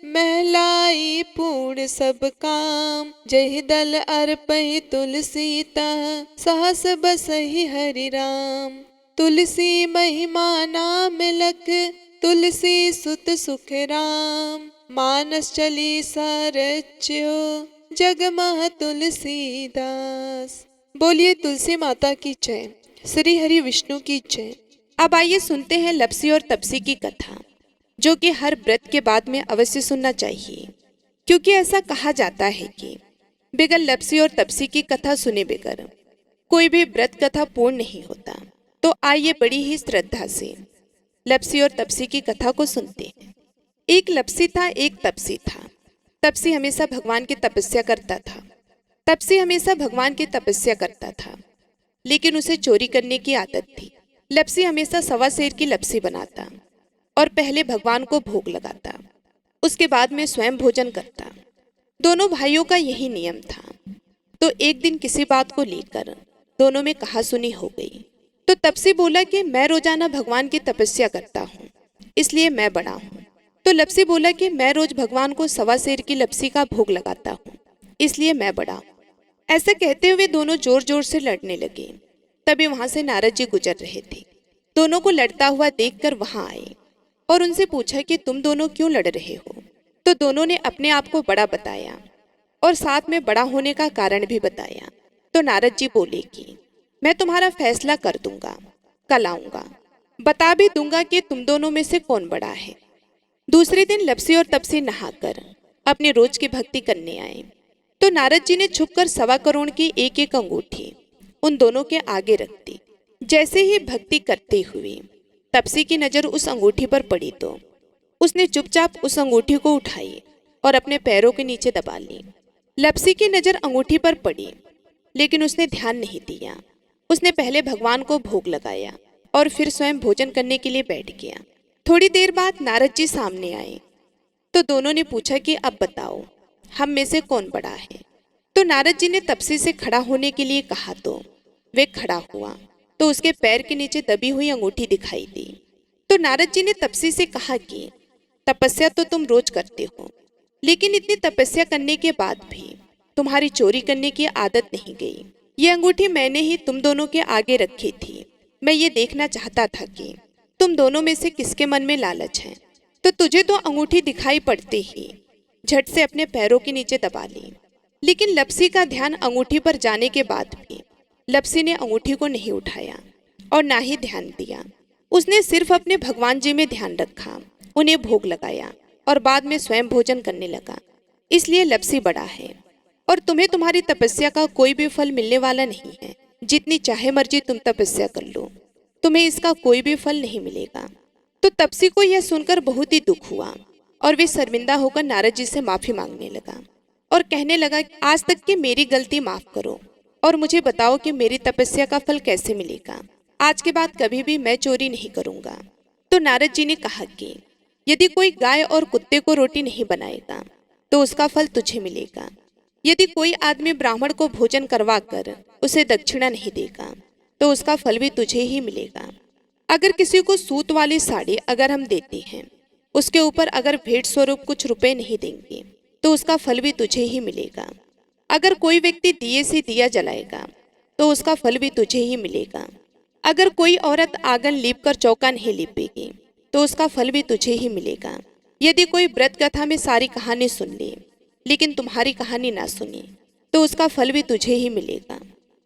महलाई पूर्ण सब काम। जहि दल अर्पहि तुलसी तह, सहस बसहि हरि राम। तुलसी महिमा नाम लख, तुलसी सुत सुख राम। मानस चालीसा रच्यो, जग मह तुलसीदास। बोलिए तुलसी माता की जय, श्री हरि विष्णु की जय। अब आइए सुनते हैं लप्सी और तपसी की कथा, जो कि हर व्रत के बाद में अवश्य सुनना चाहिए, क्योंकि ऐसा कहा जाता है कि बगैर लप्सी और तपसी की कथा सुने बगैर कोई भी व्रत कथा पूर्ण नहीं होता। तो आइए बड़ी ही श्रद्धा से लप्सी और तपसी की कथा को सुनते हैं। एक लप्सी था, एक तपसी था। तपसी हमेशा भगवान की तपस्या करता था। तपसी हमेशा भगवान की तपस्या करता था, लेकिन उसे चोरी करने की आदत थी। लप्सी हमेशा सवा सेर की लप्सी बनाता और पहले भगवान को भोग लगाता, उसके बाद में स्वयं भोजन करता। दोनों भाइयों का यही नियम था। तो एक दिन किसी बात को लेकर दोनों में कहासुनी हो गई। तो तपसी बोला कि मैं रोजाना भगवान की तपस्या करता हूँ, इसलिए मैं बड़ा हूँ। तो लप्सी बोला कि मैं रोज भगवान को सवा सेर की लप्सी का भोग लगाता हूँ, इसलिए मैं बड़ा हूँ। ऐसा कहते हुए दोनों जोर जोर से लड़ने लगे। तभी वहां से नारद जी गुजर रहे थे। दोनों को लड़ता हुआ देखकर वहां आए और उनसे पूछा कि तुम दोनों क्यों लड़ रहे हो। तो दोनों ने अपने आप को बड़ा बताया और साथ में बड़ा होने का कारण भी बताया। तो नारद जी बोले कि मैं तुम्हारा फैसला कर दूंगा, कल आऊंगा, बता भी दूंगा कि तुम दोनों में से कौन बड़ा है। दूसरे दिन लप्सी और तपसी नहाकर अपने रोज की भक्ति करने आए। तो नारद जी ने छुपकर 1.25 करोड़ की एक एक अंगूठी उन दोनों के आगे रख दी। जैसे ही भक्ति करते हुए तपसी की नजर उस अंगूठी पर पड़ी तो उसने चुपचाप उस अंगूठी को उठाई और अपने पैरों के नीचे दबा ली। लप्सी की नजर अंगूठी पर पड़ी, लेकिन उसने ध्यान नहीं दिया। उसने पहले भगवान को भोग लगाया और फिर स्वयं भोजन करने के लिए बैठ गया। थोड़ी देर बाद नारद जी सामने आए। तो दोनों ने पूछा कि अब बताओ, हम में से कौन बड़ा है। तो नारद जी ने तपसी से खड़ा होने के लिए कहा तो वे खड़ा हुआ। तो उसके पैर के नीचे दबी हुई अंगूठी दिखाई दी। तो नारद जी ने तपसी से कहा कि तपस्या तो तुम रोज करते हो, लेकिन इतनी तपस्या करने के बाद भी तुम्हारी चोरी करने की आदत नहीं गई। ये अंगूठी मैंने ही तुम दोनों के आगे रखी थी। मैं ये देखना चाहता था कि तुम दोनों में से किसके मन में लालच है? तो तुझे तो अंगूठी दिखाई पड़ते ही झट से अपने पैरों के नीचे दबा ली। लेकिन लप्सी का ध्यान अंगूठी पर जाने के बाद भी लप्सी ने अंगूठी को नहीं उठाया और ना ही ध्यान दिया। उसने सिर्फ अपने भगवान जी में ध्यान रखा, उन्हें भोग लगाया और बाद में स्वयं भोजन करने लगा। इसलिए लप्सी बड़ा है और तुम्हें तुम्हारी तपस्या का कोई भी फल मिलने वाला नहीं है। जितनी चाहे मर्जी तुम तपस्या कर लो, तुम्हें इसका कोई भी फल नहीं मिलेगा। तो तपसी को यह सुनकर बहुत ही दुख हुआ और वे शर्मिंदा होकर नारद जी से माफी मांगने लगा और कहने लगा, आज तक की मेरी गलती माफ करो और मुझे बताओ कि मेरी तपस्या का फल कैसे मिलेगा। आज के बाद कभी भी मैं चोरी नहीं करूंगा। तो नारद जी ने कहा कि यदि कोई गाय और कुत्ते को रोटी नहीं बनाएगा तो उसका फल तुझे मिलेगा। यदि कोई आदमी ब्राह्मण को भोजन करवा कर उसे दक्षिणा नहीं देगा तो उसका फल भी तुझे ही मिलेगा। अगर किसी को सूत वाली साड़ी अगर हम देते हैं, उसके ऊपर अगर भेंट स्वरूप कुछ रुपए नहीं देंगे तो उसका फल भी तुझे ही मिलेगा। अगर कोई व्यक्ति दिए से दिया जलाएगा तो उसका फल भी तुझे ही मिलेगा। अगर कोई औरत आंगन लीप कर चौका नहीं लीपेगी तो उसका फल भी तुझे ही मिलेगा। यदि कोई व्रत कथा में सारी कहानी सुन ले लेकिन तुम्हारी कहानी ना सुने तो उसका फल भी तुझे ही मिलेगा।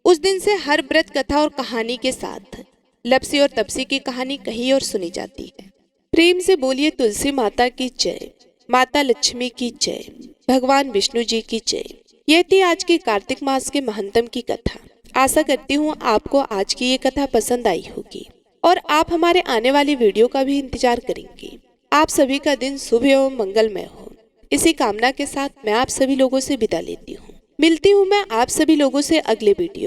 उस दिन से हर व्रत कथा और कहानी के साथ लप्सी और तपसी की कहानी कही और सुनी जाती है। प्रेम से बोलिए तुलसी माता की जय, माता लक्ष्मी की जय, भगवान विष्णु जी की जय। यह थी आज की कार्तिक मास के महंतम की कथा। आशा करती हूँ आपको आज की ये कथा पसंद आई होगी और आप हमारे आने वाली वीडियो का भी इंतजार करेंगे। आप सभी का दिन शुभ एवं मंगलमय हो, इसी कामना के साथ मैं आप सभी लोगों से विदा लेती हूँ। मिलती हूँ मैं आप सभी लोगों से अगले वीडियो।